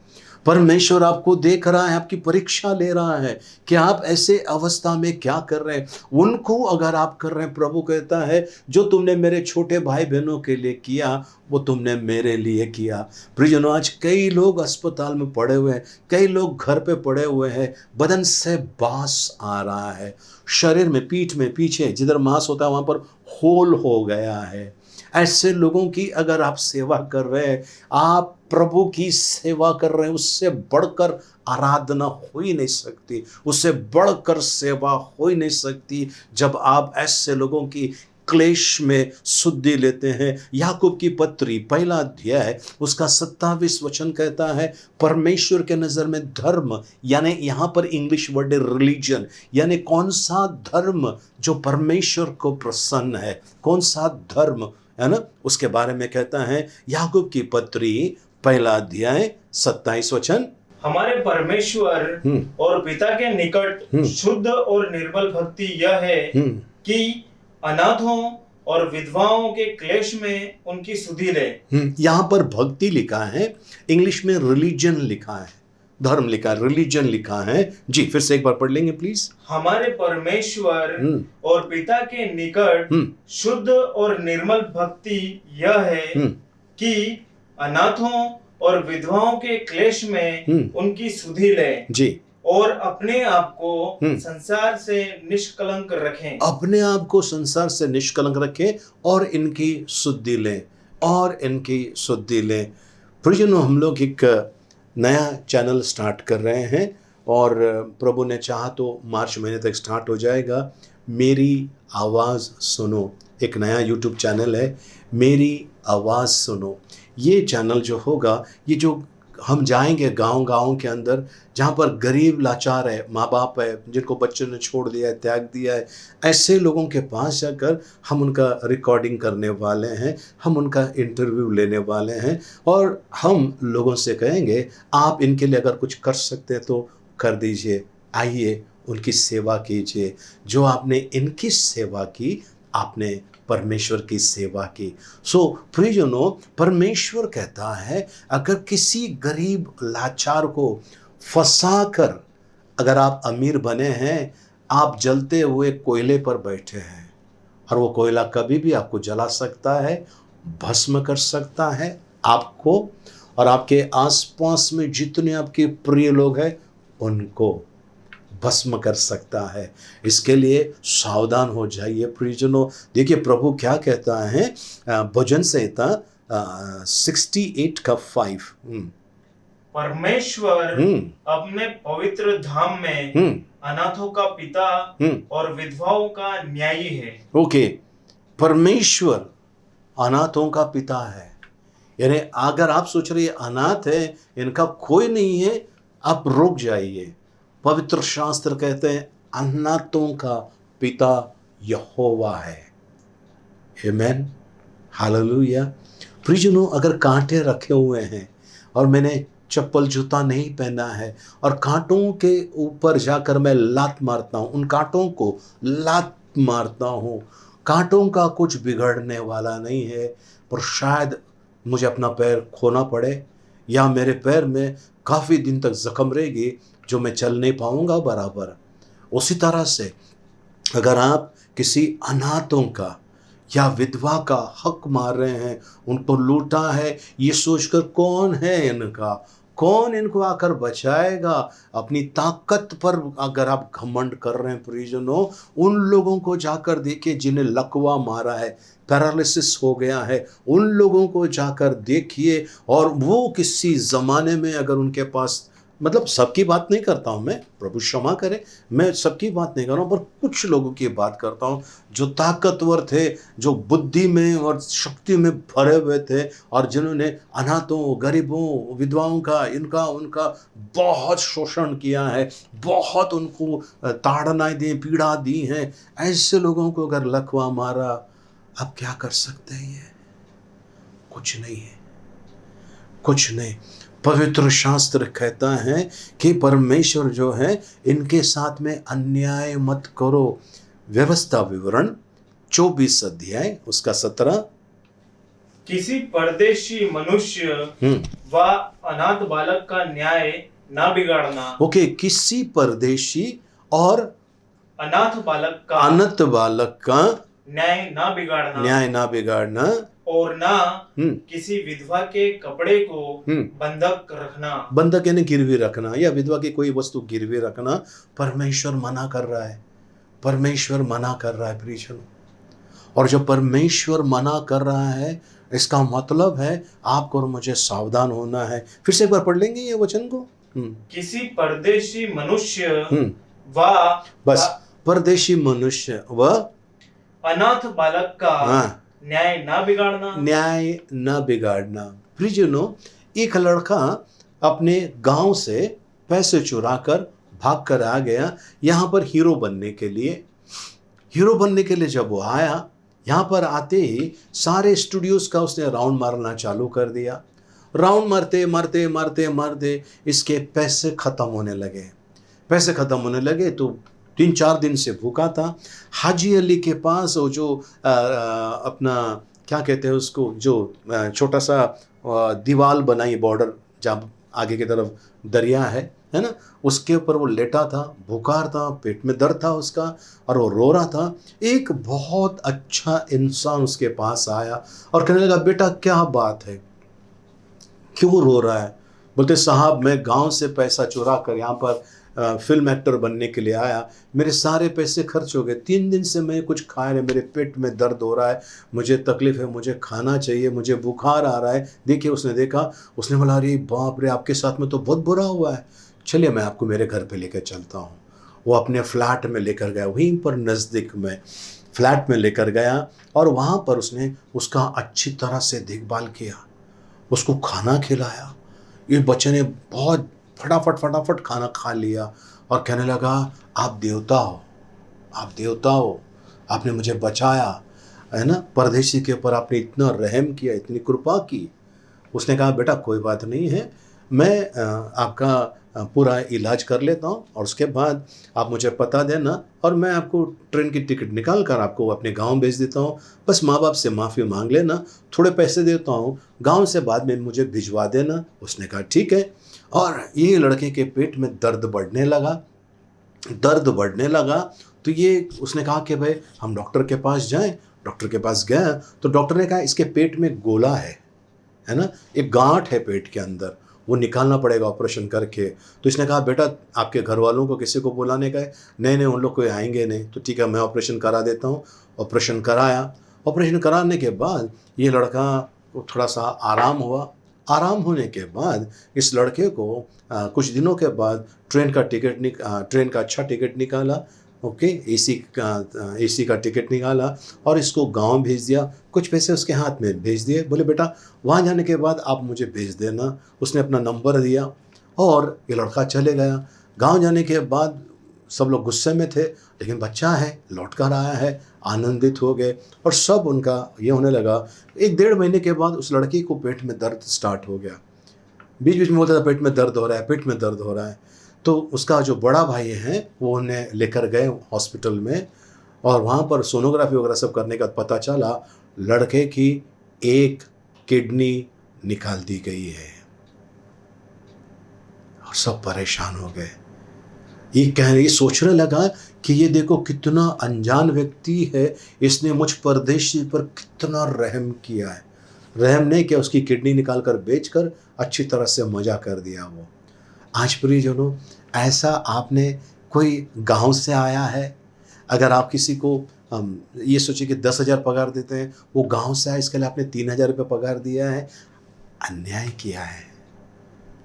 परमेश्वर आपको देख रहा है, आपकी परीक्षा ले रहा है कि आप ऐसे अवस्था में क्या कर रहे हैं। उनको अगर आप कर रहे हैं, प्रभु कहता है जो तुमने मेरे छोटे भाई बहनों के लिए किया वो तुमने मेरे लिए किया। प्रियजनों, आज कई लोग अस्पताल में पड़े हुए हैं, कई लोग घर पे पड़े हुए हैं, बदन से बांस आ रहा है, शरीर में, पीठ में पीछे जिधर मांस होता है वहाँ पर होल हो गया है। ऐसे लोगों की अगर आप सेवा कर रहे हैं, आप प्रभु की सेवा कर रहे हैं, उससे बढ़कर आराधना हो ही नहीं सकती, उससे बढ़कर सेवा हो ही नहीं सकती जब आप ऐसे लोगों की क्लेश में शुद्धि लेते हैं। याकूब की पत्री 1 अध्याय उसका 27 वचन कहता है, परमेश्वर के नज़र में धर्म, यानी यहाँ पर इंग्लिश वर्ड है रिलीजन, यानी कौन सा धर्म जो परमेश्वर को प्रसन्न है, कौन सा धर्म है ना, उसके बारे में कहता है। याकूब की पत्री 1 अध्याय 27 वचन, हमारे परमेश्वर और पिता के निकट शुद्ध और निर्मल भक्ति यह है कि अनाथों और विधवाओं के क्लेश में उनकी सुधि ले। यहाँ पर भक्ति लिखा है, इंग्लिश में रिलीजन लिखा है, धर्म लिखा है, रिलीजन लिखा है। जी फिर से एक बार पढ़ लेंगे प्लीज। हमारे परमेश्वर और पिता के निकट शुद्ध और निर्मल भक्ति यह है कि अनाथों और विधवाओं के क्लेश में उनकी सुधि ले। जी, और अपने आप को हम्म। संसार से निष्कलंक रखें। अपने आप को संसार से निष्कलंक रखें और इनकी शुद्धि लें, और इनकी शुद्धि लें। प्रियजनों, हम लोग एक नया चैनल स्टार्ट कर रहे हैं और प्रभु ने चाहा तो मार्च महीने तक स्टार्ट हो जाएगा। मेरी आवाज़ सुनो, एक नया यूट्यूब चैनल है, मेरी आवाज़ सुनो। ये चैनल जो होगा, ये जो हम जाएंगे गांव के अंदर जहाँ पर गरीब लाचार है, माँ बाप है, जिनको बच्चों ने छोड़ दिया है, त्याग दिया है, ऐसे लोगों के पास जाकर हम उनका रिकॉर्डिंग करने वाले हैं, हम उनका इंटरव्यू लेने वाले हैं और हम लोगों से कहेंगे आप इनके लिए अगर कुछ कर सकते हैं तो कर दीजिए, आइए उनकी सेवा कीजिए। जो आपने इनकी सेवा की, आपने परमेश्वर की सेवा की। सो प्रियजनों, परमेश्वर कहता है अगर किसी गरीब लाचार को फंसाकर अगर आप अमीर बने हैं, आप जलते हुए कोयले पर बैठे हैं और वो कोयला कभी भी आपको जला सकता है, भस्म कर सकता है आपको और आपके आसपास में जितने आपके प्रिय लोग हैं उनको भस्म कर सकता है। इसके लिए सावधान हो जाइए प्रियजनों। देखिए प्रभु क्या कहता है, भजन संहिता 68:5। परमेश्वर अपने पवित्र धाम में अनाथों का पिता और विधवाओं का न्यायी है। ओके, परमेश्वर अनाथों का पिता है। यानी अगर आप सोच रहे अनाथ है, इनका कोई नहीं है, आप रुक जाइए। पवित्र शास्त्र कहते हैं अनाथों का पिता यहोवा है। आमेन, हालेलुया। प्रियजनों, अगर कांटे रखे हुए हैं और मैंने चप्पल जूता नहीं पहना है और कांटों के ऊपर जाकर मैं लात मारता हूँ, उन कांटों को लात मारता हूँ, कांटों का कुछ बिगड़ने वाला नहीं है, पर शायद मुझे अपना पैर खोना पड़े या मेरे पैर में काफ़ी दिन तक जख्म रहेगी जो मैं चल नहीं पाऊंगा बराबर। उसी तरह से अगर आप किसी अनाथों का या विधवा का हक मार रहे हैं, उनको लूटा है, ये सोचकर कौन है इनका, कौन इनको आकर बचाएगा, अपनी ताकत पर अगर आप घमंड कर रहे हैं प्रियजनों, उन लोगों को जाकर देखिए जिन्हें लकवा मारा है, पैरालिसिस हो गया है, उन लोगों को जाकर देखिए। और वो किसी ज़माने में अगर उनके पास, मतलब सबकी बात नहीं करता हूँ मैं, प्रभु क्षमा करे, मैं सबकी बात नहीं कर रहा हूँ, पर कुछ लोगों की बात करता हूँ जो ताकतवर थे, जो बुद्धि में और शक्ति में भरे हुए थे और जिन्होंने अनाथों, गरीबों, विधवाओं का, इनका उनका बहुत शोषण किया है, बहुत उनको ताड़नाएं दी, पीड़ा दी हैं। ऐसे लोगों को अगर लकवा मारा, अब क्या कर सकते हैं? ये कुछ नहीं है, कुछ नहीं। पवित्र शास्त्र कहता है कि परमेश्वर जो है इनके साथ में अन्याय मत करो। व्यवस्था विवरण 24 अध्याय उसका 17। किसी परदेशी मनुष्य व अनाथ बालक का न्याय ना बिगाड़ना। ओके, किसी परदेशी और अनाथ बालक का न्याय ना बिगाड़ना और ना किसी विधवा के कपड़े को बंधक रखना। बंधक यानी गिरवी रखना या विधवा की कोई वस्तु गिरवी रखना परमेश्वर मना कर रहा है, परमेश्वर मना कर रहा है प्रियजनों। और जब परमेश्वर मना कर रहा है इसका मतलब है आपको और मुझे सावधान होना है। फिर से एक बार पढ़ लेंगे ये वचन को। किसी परदेशी मनुष्य व बस परदेशी मनुष्य व अनाथ बालक का न्याय ना बिगाड़ना। प्रियजनों, एक लड़का अपने गांव से पैसे चुराकर भाग कर आ गया यहाँ पर हीरो बनने के लिए। हीरो बनने के लिए जब वो आया, यहाँ पर आते ही सारे स्टूडियोज का उसने राउंड मारना चालू कर दिया। राउंड मारते मारते मारते मारते इसके पैसे ख़त्म होने लगे। पैसे ख़त्म होने लगे तो 3-4 दिन से भूखा था। हाजी अली के पास वो जो अपना क्या कहते हैं उसको, जो छोटा सा दीवार बनाई बॉर्डर जहाँ आगे की तरफ दरिया है ना, उसके ऊपर वो लेटा था, भूखार था, पेट में दर्द था उसका और वो रो रहा था। एक बहुत अच्छा इंसान उसके पास आया और कहने लगा, बेटा क्या बात है, क्यों रो रहा है? बोलते साहब मैं गांव से पैसा चुरा कर यहाँ पर फिल्म एक्टर बनने के लिए आया, मेरे सारे पैसे खर्च हो गए, 3 दिन से मैं कुछ खाया नहीं, मेरे पेट में दर्द हो रहा है, मुझे तकलीफ़ है, मुझे खाना चाहिए, मुझे बुखार आ रहा है। देखिए उसने देखा, उसने बोला अरे बाप रे, आपके साथ में तो बहुत बुरा हुआ है, चलिए मैं आपको मेरे घर पे लेकर चलता हूँ। वो अपने फ्लैट में लेकर गया, वहीं पर नज़दीक में फ्लैट में लेकर गया, और वहाँ पर उसने उसका अच्छी तरह से देखभाल किया, उसको खाना खिलाया। ये बच्चे ने बहुत फटाफट खाना खा लिया और कहने लगा आप देवता हो, आप देवता हो, आपने मुझे बचाया, है ना, परदेशी के ऊपर आपने इतना रहम किया, इतनी कृपा की। उसने कहा बेटा कोई बात नहीं है, मैं आपका पूरा इलाज कर लेता हूँ, और उसके बाद आप मुझे पता देना और मैं आपको ट्रेन की टिकट निकाल कर आपको अपने गांव भेज देता हूँ। बस माँ बाप से माफ़ी मांग लेना, थोड़े पैसे देता हूँ, गांव से बाद में मुझे भिजवा देना। उसने कहा ठीक है। और ये लड़के के पेट में दर्द बढ़ने लगा, तो ये उसने कहा कि भाई हम डॉक्टर के पास जाएं। डॉक्टर के पास गया तो डॉक्टर ने कहा इसके पेट में गोला है ना, एक गांठ है पेट के अंदर, वो निकालना पड़ेगा ऑपरेशन करके। तो इसने कहा बेटा आपके घर वालों को किसी को बुलाने का है? नहीं उन लोग कोई आएंगे नहीं। तो ठीक है मैं ऑपरेशन करा देता हूँ। ऑपरेशन कराया। ऑपरेशन कराने के बाद ये लड़का को थोड़ा सा आराम हुआ। आराम होने के बाद इस लड़के को कुछ दिनों के बाद ट्रेन का अच्छा टिकट निकाला, ओके, एसी का टिकट निकाला और इसको गांव भेज दिया। कुछ पैसे उसके हाथ में भेज दिए, बोले बेटा वहाँ जाने के बाद आप मुझे भेज देना। उसने अपना नंबर दिया और ये लड़का चले गया। गांव जाने के बाद सब लोग गुस्से में थे, लेकिन बच्चा है, लौट कर आया है, आनंदित हो गए और सब उनका ये होने लगा। 1-1.5 महीने के बाद उस लड़की को पेट में दर्द स्टार्ट हो गया। बीच बीच में बोलता था पेट में दर्द हो रहा है, पेट में दर्द हो रहा है। तो उसका जो बड़ा भाई है वो उन्हें लेकर गए हॉस्पिटल में, और वहाँ पर सोनोग्राफी वगैरह सब करने का पता चला लड़के की एक किडनी निकाल दी गई है। और सब परेशान हो गए। ये सोचने लगा कि ये देखो कितना अनजान व्यक्ति है, इसने मुझ परदेशी पर कितना रहम किया है। रहम नहीं किया, उसकी किडनी निकाल कर बेचकर अच्छी तरह से मजा कर दिया वो। आज प्रियजनों, ऐसा आपने कोई गांव से आया है, अगर आप किसी को ये सोचिए कि 10,000 पगार देते हैं, वो गांव से आया, इसके लिए आपने 3,000 रुपये पगार दिया है, अन्याय किया है,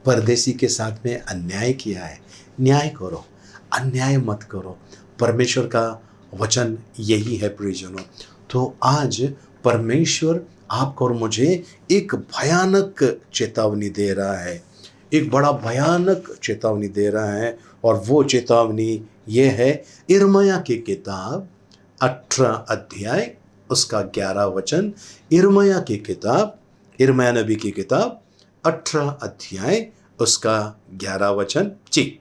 परदेसी के साथ में अन्याय किया है। न्याय करो, अन्याय मत करो। परमेश्वर का वचन यही है प्रियजनों। तो आज परमेश्वर आपको और मुझे एक भयानक चेतावनी दे रहा है, एक बड़ा भयानक चेतावनी दे रहा है, और वो चेतावनी ये है यिर्मयाह की किताब 18 अध्याय उसका 11 वचन। यिर्मयाह नबी की किताब 18 अध्याय उसका 11 वचन। जी,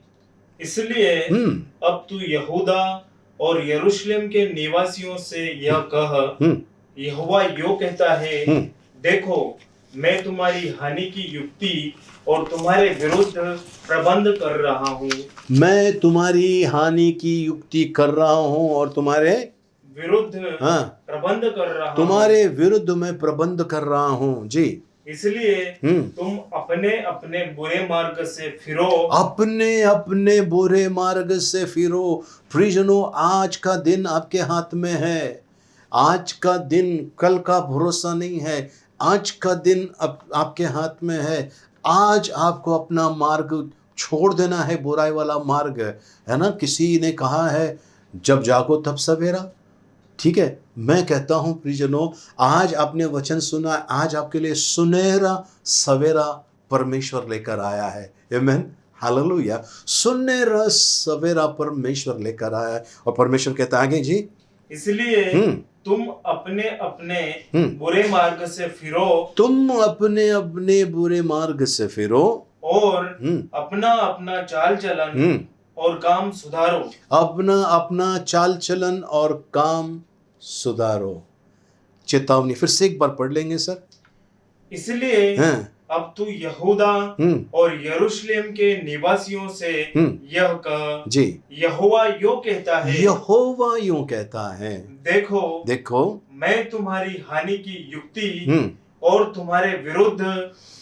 इसलिए अब तू यहूदा और यरूशलेम के निवासियों से यह कह, यहोवा यो कहता है, देखो मैं तुम्हारी हानि की युक्ति और तुम्हारे विरुद्ध प्रबंध कर रहा हूँ। मैं तुम्हारी हानि की युक्ति कर रहा हूँ और तुम्हारे विरुद्ध प्रबंध कर रहा हूँ। तुम्हारे विरुद्ध मैं प्रबंध कर रहा हूँ। जी, इसलिए तुम अपने अपने बुरे मार्ग से फिरो। अपने अपने बुरे मार्ग से फिरो। प्रियजनों, आज का दिन आपके हाथ में है। आज का दिन कल का भरोसा नहीं है। आज का दिन आपके हाथ में है। आज आपको अपना मार्ग छोड़ देना है, बुराई वाला मार्ग, है ना। किसी ने कहा है जब जागो तब सवेरा। ठीक है, मैं कहता हूं प्रियजनों, आज आपने वचन सुना, आज आपके लिए सुनहरा सवेरा परमेश्वर लेकर आया है। आमीन, हालेलुया। सुनहरा सवेरा परमेश्वर लेकर आया है, और परमेश्वर कहता है आगे जी, इसलिए तुम अपने अपने बुरे मार्ग से फिरो। तुम अपने अपने बुरे मार्ग से फिरो और अपना अपना चाल चलन और काम सुधारो। अपना अपना चाल चलन और काम सुधारो। चेतावनी फिर से एक बार पढ़ लेंगे सर। इसलिए अब तू यहूदा और यरूशलेम के निवासियों से यह कह, जी, यहोवा यूं कहता है, यहोवा यूं कहता है, देखो देखो मैं तुम्हारी हानि की युक्ति और तुम्हारे विरुद्ध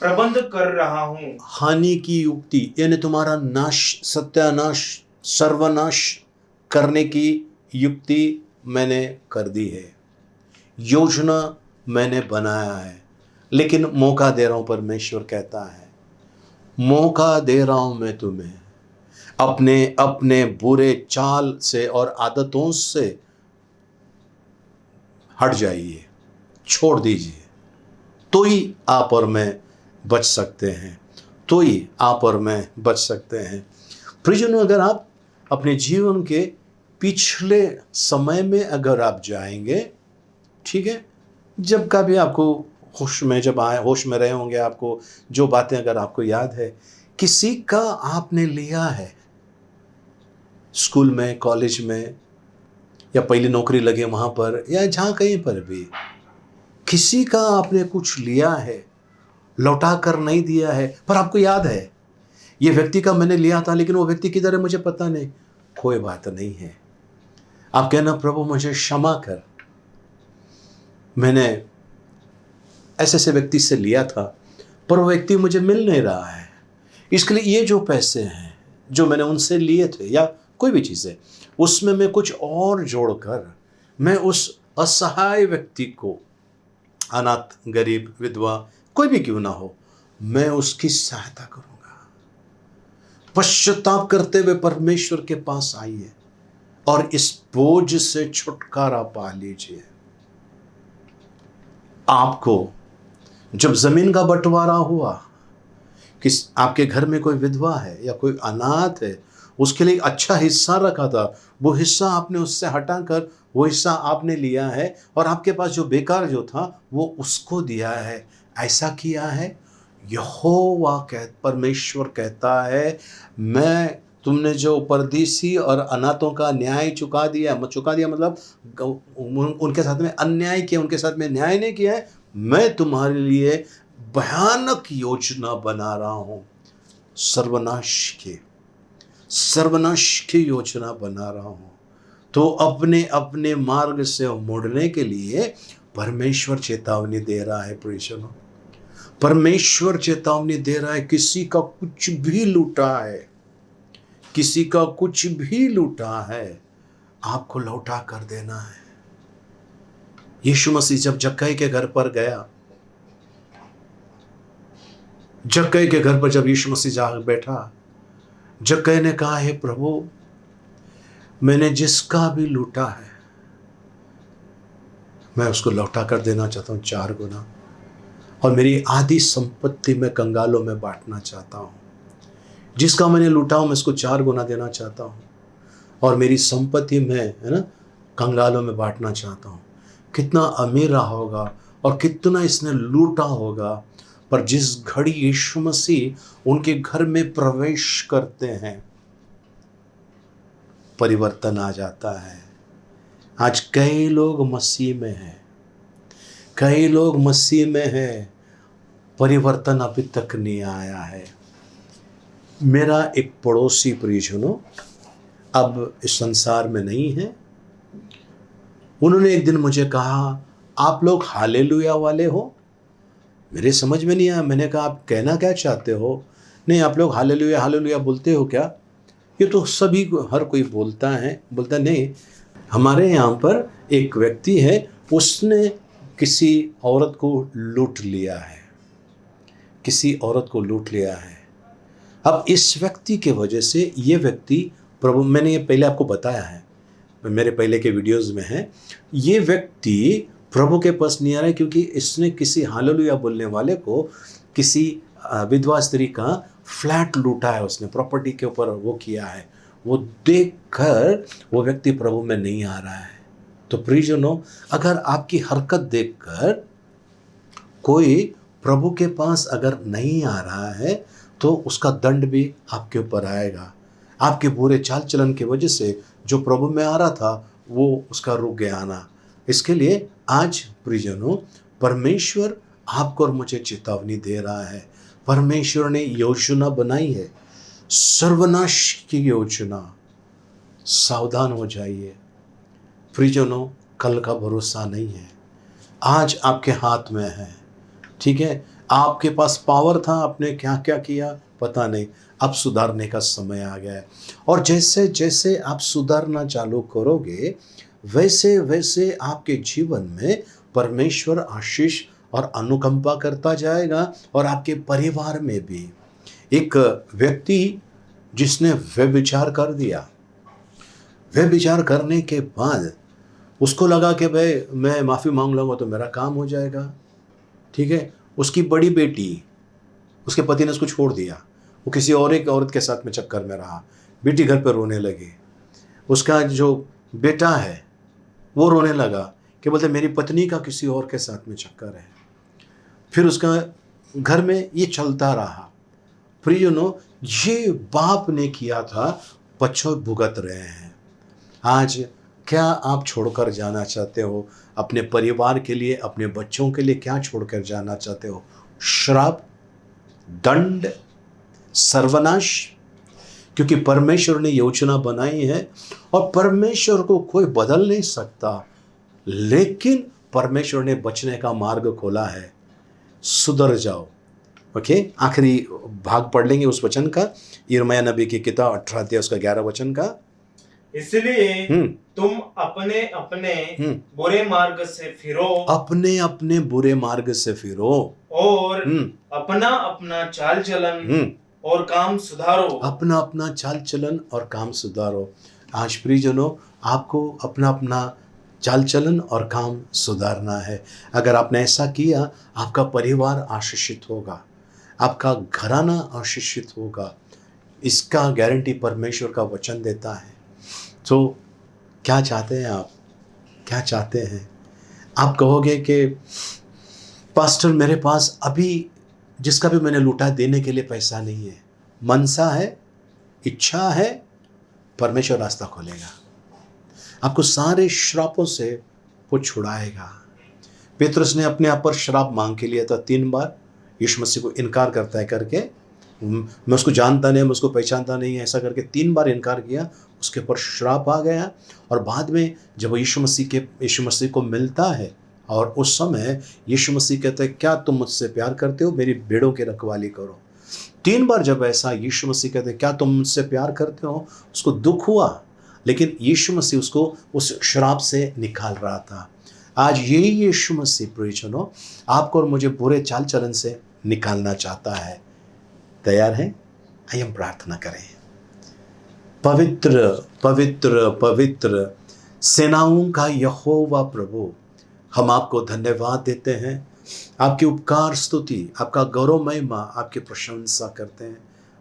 प्रबंध कर रहा हूँ। हानि की युक्ति यानी तुम्हारा नाश, सत्यानाश, सर्वनाश करने की युक्ति मैंने कर दी है, योजना मैंने बनाया है, लेकिन मौका दे रहा हूं। परमेश्वर कहता है मौका दे रहा हूं मैं तुम्हें, अपने अपने बुरे चाल से और आदतों से हट जाइए, छोड़ दीजिए, तो ही आप और मैं बच सकते हैं, तो ही आप और मैं बच सकते हैं। प्रियजनों, अगर आप अपने जीवन के पिछले समय में अगर आप जाएंगे, ठीक है, जब कभी आपको होश में जब आए, होश में रहे होंगे, आपको जो बातें अगर आपको याद है, किसी का आपने लिया है स्कूल में, कॉलेज में, या पहली नौकरी लगे वहाँ पर, या जहाँ कहीं पर भी किसी का आपने कुछ लिया है, लौटा कर नहीं दिया है, पर आपको याद है ये व्यक्ति का मैंने लिया था, लेकिन वो व्यक्ति किधर है मुझे पता नहीं। कोई बात नहीं है, आप कहना प्रभु मुझे क्षमा कर, मैंने ऐसे ऐसे व्यक्ति से लिया था पर वो व्यक्ति मुझे मिल नहीं रहा है, इसके लिए ये जो पैसे हैं जो मैंने उनसे लिए थे या कोई भी चीज़ है, उसमें मैं कुछ और जोड़कर मैं उस असहाय व्यक्ति को, अनाथ, गरीब, विधवा, कोई भी क्यों ना हो, मैं उसकी सहायता करूंगा। पश्चाताप करते हुए परमेश्वर के पास आइए और इस बोझ से छुटकारा पा लीजिए। आपको जब जमीन का बंटवारा हुआ, किस आपके घर में कोई विधवा है या कोई अनाथ है, उसके लिए एक अच्छा हिस्सा रखा था, वो हिस्सा आपने उससे हटाकर वो हिस्सा आपने लिया है, और आपके पास जो बेकार जो था वो उसको दिया है। ऐसा किया है यहोवा परमेश्वर कहता है, मैं तुमने जो परदेसी और अनाथों का न्याय चुका दिया मतलब उनके साथ में अन्याय किया, उनके साथ में न्याय नहीं किया है, मैं तुम्हारे लिए भयानक योजना बना रहा हूं, सर्वनाश की योजना बना रहा हूं। तो अपने अपने मार्ग से मुड़ने के लिए परमेश्वर चेतावनी दे रहा है। प्रियजनों, परमेश्वर चेतावनी दे रहा है, किसी का कुछ भी लूटा है, किसी का कुछ भी लूटा है, आपको लौटा कर देना है। यीशु मसीह जब जक्कई के घर पर गया, जक्कई के घर पर जब यीशु मसीह जा बैठा, जक्कई ने कहा, हे प्रभु, मैंने जिसका भी लूटा है मैं उसको लौटा कर देना चाहता हूँ 4 गुना, और मेरी आधी संपत्ति में कंगालों में बांटना चाहता हूँ। जिसका मैंने लूटा हूँ मैं इसको 4 गुना देना चाहता हूँ, और मेरी संपत्ति में, है ना, कंगालों में बांटना चाहता हूँ। कितना अमीर रहा होगा और कितना इसने लूटा होगा, पर जिस घड़ी यीशु मसीह उनके घर में प्रवेश करते हैं, परिवर्तन आ जाता है। आज कई लोग मसीह में हैं, कई लोग मसीह में हैं, परिवर्तन अभी तक नहीं आया है। मेरा एक पड़ोसी, प्रियजनों, अब इस संसार में नहीं है, उन्होंने एक दिन मुझे कहा, आप लोग हालेलुया वाले हो? मेरे समझ में नहीं आया। मैंने कहा, आप कहना क्या चाहते हो? नहीं, आप लोग हालेलुया हालेलुया बोलते हो क्या? ये तो सभी हर कोई बोलता है। बोलता नहीं, हमारे यहाँ पर एक व्यक्ति है, उसने किसी औरत को लूट लिया है, किसी औरत को लूट लिया है। अब इस व्यक्ति के वजह से ये व्यक्ति, प्रभु, मैंने ये पहले आपको बताया है, मेरे पहले के वीडियोस में है, ये व्यक्ति प्रभु के पास नहीं आ रहा है क्योंकि इसने किसी हालेलुया बोलने वाले को, किसी विधवा स्त्री का फ्लैट लूटा है, उसने प्रॉपर्टी के ऊपर वो किया है। वो देखकर वो व्यक्ति प्रभु में नहीं आ रहा है। तो प्रियजनों, अगर आपकी हरकत देखकर कोई प्रभु के पास अगर नहीं आ रहा है तो उसका दंड भी आपके ऊपर आएगा। आपके बुरे चाल चलन की वजह से जो प्रभु में आ रहा था वो उसका रुक गया आना। इसके लिए आज प्रियजनों, परमेश्वर आपको और मुझे चेतावनी दे रहा है। परमेश्वर ने योजना बनाई है, सर्वनाश की योजना। सावधान हो जाइए प्रियजनों, कल का भरोसा नहीं है, आज आपके हाथ में है। ठीक है, आपके पास पावर था, आपने क्या क्या किया पता नहीं, अब सुधारने का समय आ गया है। और जैसे जैसे आप सुधारना चालू करोगे, वैसे वैसे आपके जीवन में परमेश्वर आशीष और अनुकंपा करता जाएगा। और आपके परिवार में भी एक व्यक्ति जिसने व्यभिचार कर दिया, व्यभिचार करने के बाद उसको लगा कि भाई मैं माफ़ी मांग लूँगा तो मेरा काम हो जाएगा, ठीक है। उसकी बड़ी बेटी, उसके पति ने उसको छोड़ दिया, वो किसी और एक औरत के साथ में चक्कर में रहा, बेटी घर पर रोने लगी। उसका जो बेटा है वो रोने लगा कि बोलते मेरी पत्नी का किसी और के साथ में चक्कर है। फिर उसका घर में ये चलता रहा। प्रियजनों, ये बाप ने किया था, बच्चे भुगत रहे हैं। आज क्या आप छोड़कर जाना चाहते हो अपने परिवार के लिए, अपने बच्चों के लिए? क्या छोड़कर जाना चाहते हो? श्राप, दंड, सर्वनाश? क्योंकि परमेश्वर ने योजना बनाई है और परमेश्वर को कोई बदल नहीं सकता, लेकिन परमेश्वर ने बचने का मार्ग खोला है। सुधर जाओ। ओके, आखिरी भाग पढ़ लेंगे उस वचन का, यिर्मयाह नबी की किताब 18 अध्याय उसका 11 वचन का। इसलिए तुम अपने अपने बुरे मार्ग से फिरो, अपने अपने बुरे मार्ग से फिरो और अपना अपना चाल चलन और काम सुधारो। अपना अपना चाल चलन और काम सुधारो। आज प्रियजनों, आपको अपना अपना चाल चलन और काम सुधारना है। अगर आपने ऐसा किया, आपका परिवार आशीषित होगा, आपका घराना आशीषित होगा। इसका गारंटी परमेश्वर का वचन देता है। तो क्या चाहते हैं आप? क्या चाहते हैं? आप कहोगे कि पास्टर मेरे पास अभी जिसका भी मैंने लूटा देने के लिए पैसा नहीं है। मनसा है, इच्छा है, परमेश्वर रास्ता खोलेगा, आपको सारे श्रापों से वो छुड़ाएगा। पेतरुस ने अपने आप पर श्राप मांग के लिया था 3 बार, यीशु मसीह को इनकार करता है करके, मैं उसको जानता नहीं, मैं उसको पहचानता नहीं, ऐसा करके 3 बार इनकार किया। उसके ऊपर श्राप आ गया। और बाद में जब यीशु मसीह को मिलता है और उस समय यीशु मसीह कहते हैं, क्या तुम मुझसे प्यार करते हो? मेरी भेड़ों की रखवाली करो। 3 बार जब ऐसा यीशु मसीह कहते हैं, क्या तुम मुझसे प्यार करते हो? उसको दुख हुआ, लेकिन यीशु मसीह उसको उस श्राप से निकाल रहा था। आज यही यीशु मसीह प्रियजनों आपको और मुझे बुरे चाल चलन से निकालना चाहता है। तैयार हैं? आइए हम प्रार्थना करें। पवित्र पवित्र पवित्र सेनाओं का यहोवा प्रभु, हम आपको धन्यवाद देते हैं, आपकी उपकार स्तुति, आपका गौरव महिमा, आपकी प्रशंसा करते हैं।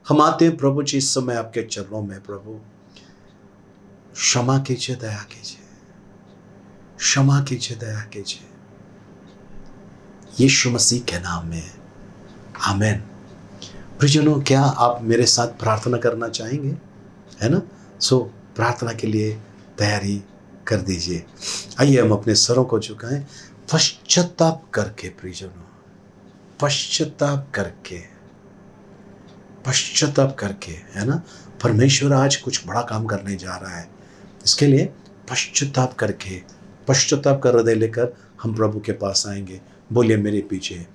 हम आते हैं प्रभु जी इस समय आपके चरणों में। प्रभु क्षमा कीजिए, दया कीजिए, क्षमा कीजिए, दया कीजिए, यीशु मसीह के नाम में, आमीन। प्रियजनों, क्या आप मेरे साथ प्रार्थना करना चाहेंगे? है ना? सो प्रार्थना के लिए तैयारी कर दीजिए। आइए हम अपने सरों को झुकाएं, पश्चाताप करके प्रियजनों, पश्चाताप करके, है ना? परमेश्वर आज कुछ बड़ा काम करने जा रहा है। इसके लिए पश्चाताप का हृदय लेकर हम प्रभु के पास आएंगे। बोलिए मेरे पीछे,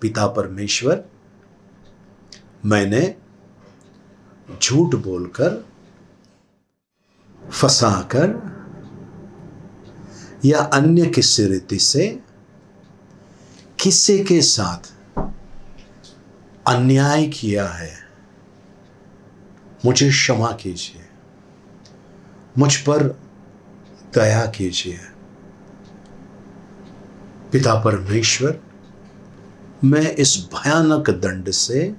पिता परमेश्वर, मैंने झूठ बोलकर, फंसाकर या अन्य किसी रीति से किसी के साथ अन्याय किया है। मुझे क्षमा कीजिए, मुझ पर दया कीजिए। पिता परमेश्वर, मैं इस भयानक दंड से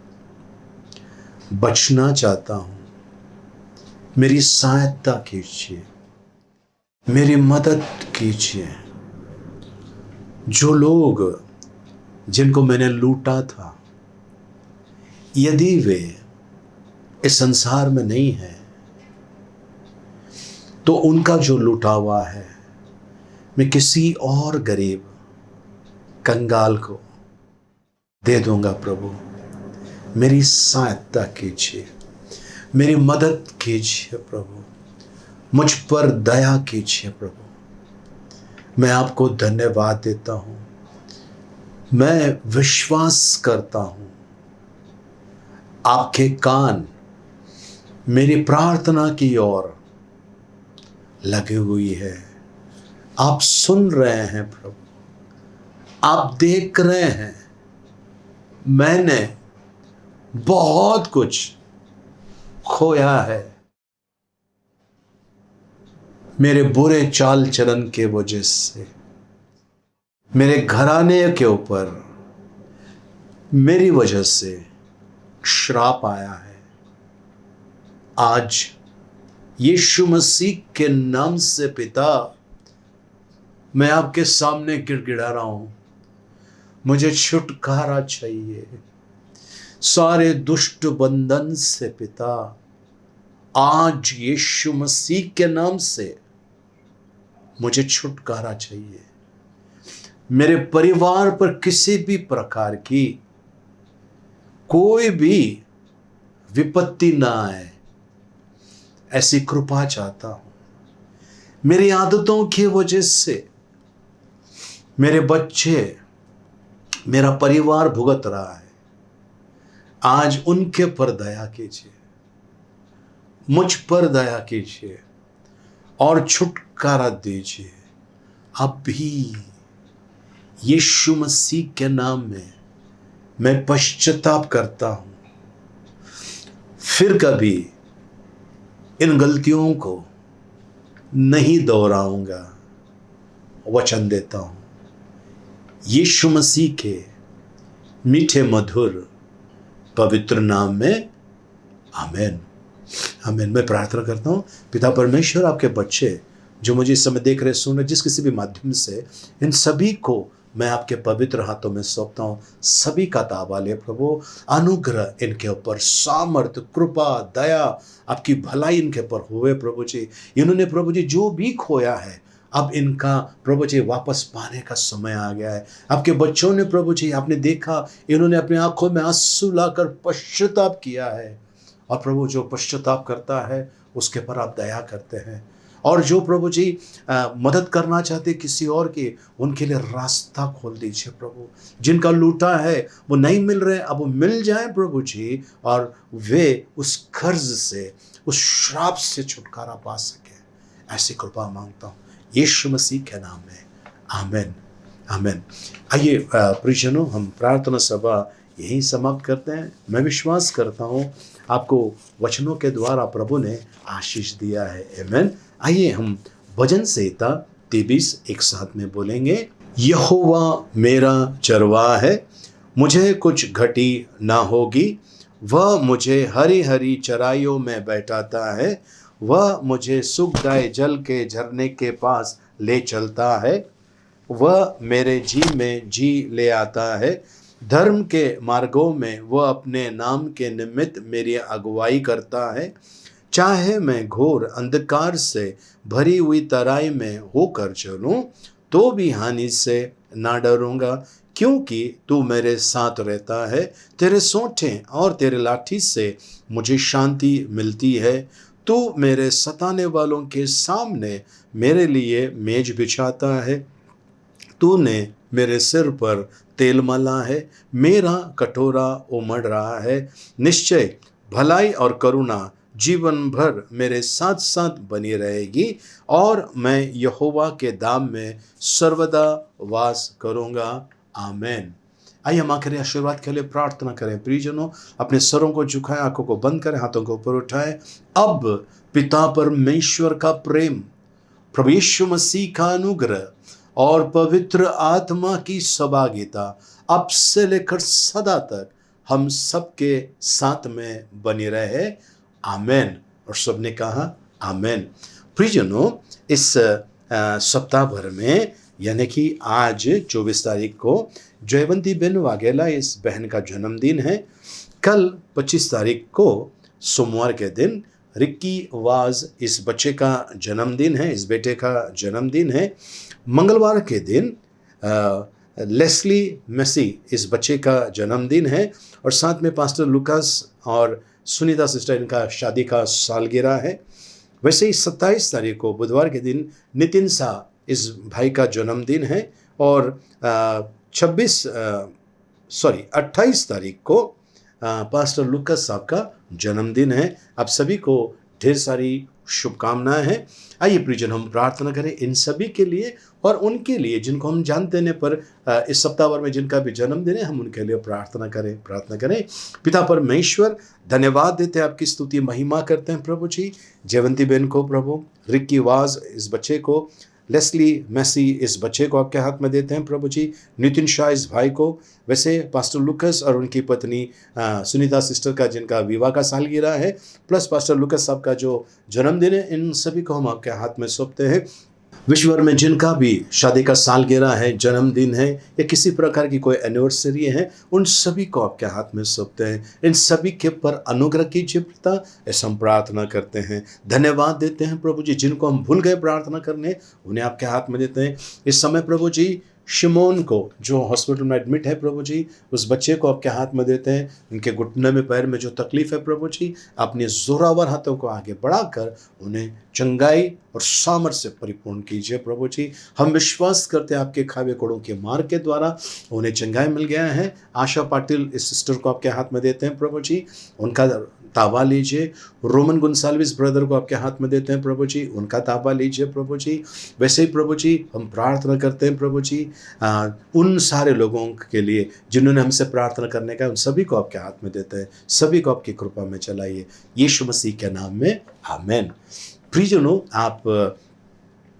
बचना चाहता हूं। मेरी सहायता कीजिए, मेरी मदद कीजिए। जो लोग जिनको मैंने लूटा था, यदि वे इस संसार में नहीं है, तो उनका जो लूटा हुआ है मैं किसी और गरीब कंगाल को दे दूंगा। प्रभु मेरी सहायता कीजिए, मेरी मदद कीजिए। प्रभु मुझ पर दया कीजिए। प्रभु मैं आपको धन्यवाद देता हूँ, मैं विश्वास करता हूं आपके कान मेरी प्रार्थना की ओर लगी हुई है। आप सुन रहे हैं प्रभु, आप देख रहे हैं। मैंने बहुत कुछ खोया है मेरे बुरे चाल चलन के वजह से। मेरे घराने के ऊपर मेरी वजह से श्राप आया है। आज यीशु मसीह के नाम से पिता, मैं आपके सामने गिड़गिड़ा रहा हूं। मुझे छुटकारा चाहिए सारे दुष्ट बंधन से पिता। आज यीशु मसीह के नाम से मुझे छुटकारा चाहिए। मेरे परिवार पर किसी भी प्रकार की कोई भी विपत्ति ना आए, ऐसी कृपा चाहता हूं। मेरी आदतों की वजह से मेरे बच्चे, मेरा परिवार भुगत रहा है। आज उनके पर दया कीजिए, मुझ पर दया कीजिए और छुटकारा दीजिए। अब भी यीशु मसीह के नाम में मैं पश्चाताप करता हूं। फिर कभी इन गलतियों को नहीं दोहराऊंगा, वचन देता हूं। यीशु मसीह के मीठे मधुर पवित्र नाम में आमीन। आमीन। मैं प्रार्थना करता हूँ पिता परमेश्वर, आपके बच्चे जो मुझे इस समय देख रहे, सुन रहे, जिस किसी भी माध्यम से, इन सभी को मैं आपके पवित्र हाथों में सौंपता हूँ। सभी का ताबा ले प्रभु। अनुग्रह इनके ऊपर, सामर्थ, कृपा, दया, आपकी भलाई इनके ऊपर हुए प्रभु जी। इन्होंने प्रभु जी जो भी खोया है, अब इनका प्रभु जी वापस पाने का समय आ गया है। आपके बच्चों ने प्रभु जी, आपने देखा, इन्होंने अपनी आंखों में आंसू लाकर पश्चाताप किया है। और प्रभु जो पश्चाताप करता है उसके पर आप दया करते हैं। और जो प्रभु जी मदद करना चाहते किसी और की, उनके लिए रास्ता खोल दीजिए प्रभु। जिनका लूटा है वो नहीं मिल रहे, अब वो मिल जाए प्रभु जी, और वे उस कर्ज से, उस श्राप से छुटकारा पा सके। ऐसी कृपा मांगता हूँ यीशु मसीह के नाम में। आमीन। आमीन। आइए प्रियजनों, हम प्रार्थना सभा यहीं समाप्त करते हैं। मैं विश्वास करता हूँ आपको वचनों के द्वारा प्रभु ने आशीष दिया है। आमीन। आइए हम भजन संहिता 23 एक साथ में बोलेंगे। यहोवा मेरा चरवाहा है, मुझे कुछ घटी ना होगी। वह मुझे हरी हरी चराइयों में बैठाता है। वह मुझे सुखदायक जल के झरने के पास ले चलता है। वह मेरे जी में जी ले आता है। धर्म के मार्गों में वह अपने नाम के निमित्त मेरी अगुवाई करता है। चाहे मैं घोर अंधकार से भरी हुई तराई में होकर चलूं, तो भी हानि से ना डरूंगा, क्योंकि तू मेरे साथ रहता है। तेरे सोंठे और तेरे लाठी से मुझे शांति मिलती है। तू मेरे सताने वालों के सामने मेरे लिए मेज बिछाता है। तूने मेरे सिर पर तेल मला है, मेरा कटोरा उमड़ रहा है। निश्चय भलाई और करुणा जीवन भर मेरे साथ साथ बनी रहेगी, और मैं यहोवा के धाम में सर्वदा वास करूंगा। आमीन। आइए हम आखिरी आशीर्वाद के लिए प्रार्थना करें। प्रियजनों, अपने सरों को झुकाएं, आंखों को बंद करें, हाथों को ऊपर उठाएं। अब पिता परमेश्वर का प्रेम, प्रभु यीशु मसीह का अनुग्रह और पवित्र आत्मा की सहभागिता अब से लेकर सदा तक हम सबके साथ में बनी रहे। आमीन। और सबने कहा आमीन। प्रियजनों, इस सप्ताह भर में, यानी कि आज 24 तारीख को जयवंती बेन वाघेला इस बहन का जन्मदिन है। कल 25 तारीख को सोमवार के दिन रिक्की वाज इस बच्चे का जन्मदिन है, इस बेटे का जन्मदिन है। मंगलवार के दिन लेस्ली मेसी इस बच्चे का जन्मदिन है, और साथ में पास्टर लुकास और सुनीता सिस्टर, इनका शादी का सालगिरह है। वैसे ही 27 तारीख को बुधवार के दिन नितिन शाह इस भाई का जन्मदिन है, और 28 तारीख को पास्टर लुकास साहब का जन्मदिन है। आप सभी को ढेर सारी शुभकामनाएं हैं। आइए प्रियजन, हम प्रार्थना करें इन सभी के लिए और उनके लिए जिनको हम जान देने पर इस सप्ताह भर में जिनका भी जन्मदिन है, हम उनके लिए प्रार्थना करें। पिता परमेश्वर, धन्यवाद देते हैं, आपकी स्तुति महिमा करते हैं प्रभु जी। जयवंती बहन को प्रभु, रिक्की वाज इस बच्चे को, लेस्ली मैसी इस बच्चे को आपके हाथ में देते हैं प्रभु जी। नितिन शाह इस भाई को, वैसे पास्टर लुकास और उनकी पत्नी सुनीता सिस्टर का जिनका विवाह का सालगिरह है, प्लस पास्टर लुकास साहब का जो जन्मदिन है, इन सभी को हम आपके हाथ में सौंपते हैं। विश्व भर में जिनका भी शादी का सालगिरह है, जन्मदिन है या किसी प्रकार की कोई एनिवर्सरी है, उन सभी को आपके हाथ में सौंपते हैं। इन सभी के पर अनुग्रह कीजिए पिता, ऐसा हम प्रार्थना करते हैं। धन्यवाद देते हैं प्रभु जी, जिनको हम भूल गए प्रार्थना करने, उन्हें आपके हाथ में देते हैं। इस समय प्रभु जी शिमोन को जो हॉस्पिटल में एडमिट है प्रभु जी, उस बच्चे को आपके हाथ में देते हैं। उनके घुटने में, पैर में जो तकलीफ है प्रभु जी, अपने जोरावर हाथों को आगे बढ़ाकर उन्हें चंगाई और सामर्थ्य से परिपूर्ण कीजिए प्रभु जी। हम विश्वास करते हैं आपके खावे कोड़ों के मार के द्वारा उन्हें चंगाई मिल गया है। आशा पाटिल इस सिस्टर को आपके हाथ में देते हैं प्रभु जी, उनका ताबा लीजिए। रोमन गुंसाल्विस ब्रदर को आपके हाथ में देते हैं प्रभु जी, उनका ताबा लीजिए प्रभु जी। वैसे ही प्रभु जी हम प्रार्थना करते हैं प्रभु जी उन सारे लोगों के लिए जिन्होंने हमसे प्रार्थना करने का, उन सभी को आपके हाथ में देते हैं। सभी को आपकी कृपा में चलाइए, यीशु मसीह के नाम में आमेन। प्रियजनों, आप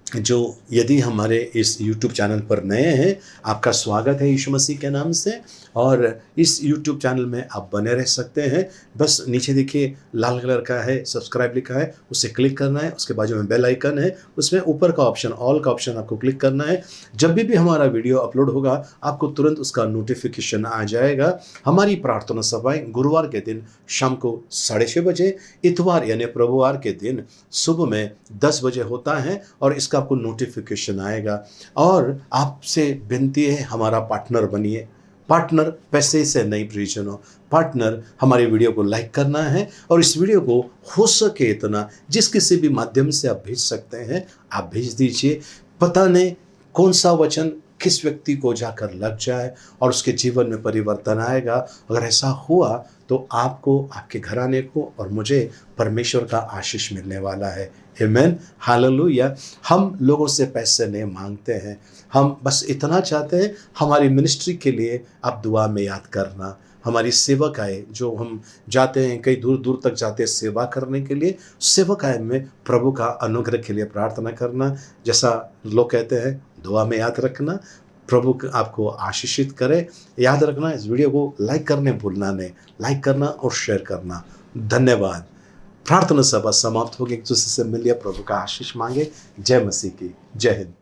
जो यदि हमारे इस YouTube चैनल पर नए हैं, आपका स्वागत है यीशु मसीह के नाम से। और इस YouTube चैनल में आप बने रह सकते हैं। बस नीचे देखिए लाल कलर का है, सब्सक्राइब लिखा है, उसे क्लिक करना है। उसके बाजू में बेल आइकन है, उसमें ऊपर का ऑप्शन, ऑल का ऑप्शन आपको क्लिक करना है। जब भी हमारा वीडियो अपलोड होगा, आपको तुरंत उसका नोटिफिकेशन आ जाएगा। हमारी प्रार्थना सभाएं गुरुवार के दिन शाम को 6:30 बजे, इतवार यानी प्रभुवार के दिन सुबह में 10 बजे होता है और इसका आपको नोटिफिकेशन आएगा। और आपसे विनती है, हमारा पार्टनर बनिए। पार्टनर पैसे से नहीं प्रियजनों, पार्टनर हमारी वीडियो को लाइक करना है और इस वीडियो को हो सके इतना जिस किसी भी माध्यम से आप भेज सकते हैं, आप भेज दीजिए। पता नहीं कौन सा वचन किस व्यक्ति को जाकर लग जाए और उसके जीवन में परिवर्तन आएगा। अगर ऐसा हुआ तो आपको, आपके घराने को और मुझे परमेश्वर का आशीष मिलने वाला है। आमेन, हालेलुया। हम लोगों से पैसे नहीं मांगते हैं, हम बस इतना चाहते हैं हमारी मिनिस्ट्री के लिए आप दुआ में याद करना। हमारी सेवकाएं जो हम जाते हैं, कई दूर दूर तक जाते हैं सेवा करने के लिए, सेवकाएं में प्रभु का अनुग्रह के लिए प्रार्थना करना। जैसा लोग कहते हैं, दुआ में याद रखना। प्रभु आपको आशीषित करे। याद रखना, इस वीडियो को लाइक करने भूलना नहीं, लाइक करना और शेयर करना। धन्यवाद। प्रार्थना सभा समाप्त होगी। एक दूसरे से मिलिए, प्रभु का आशीष मांगे। जय मसीह की, जय हिंद।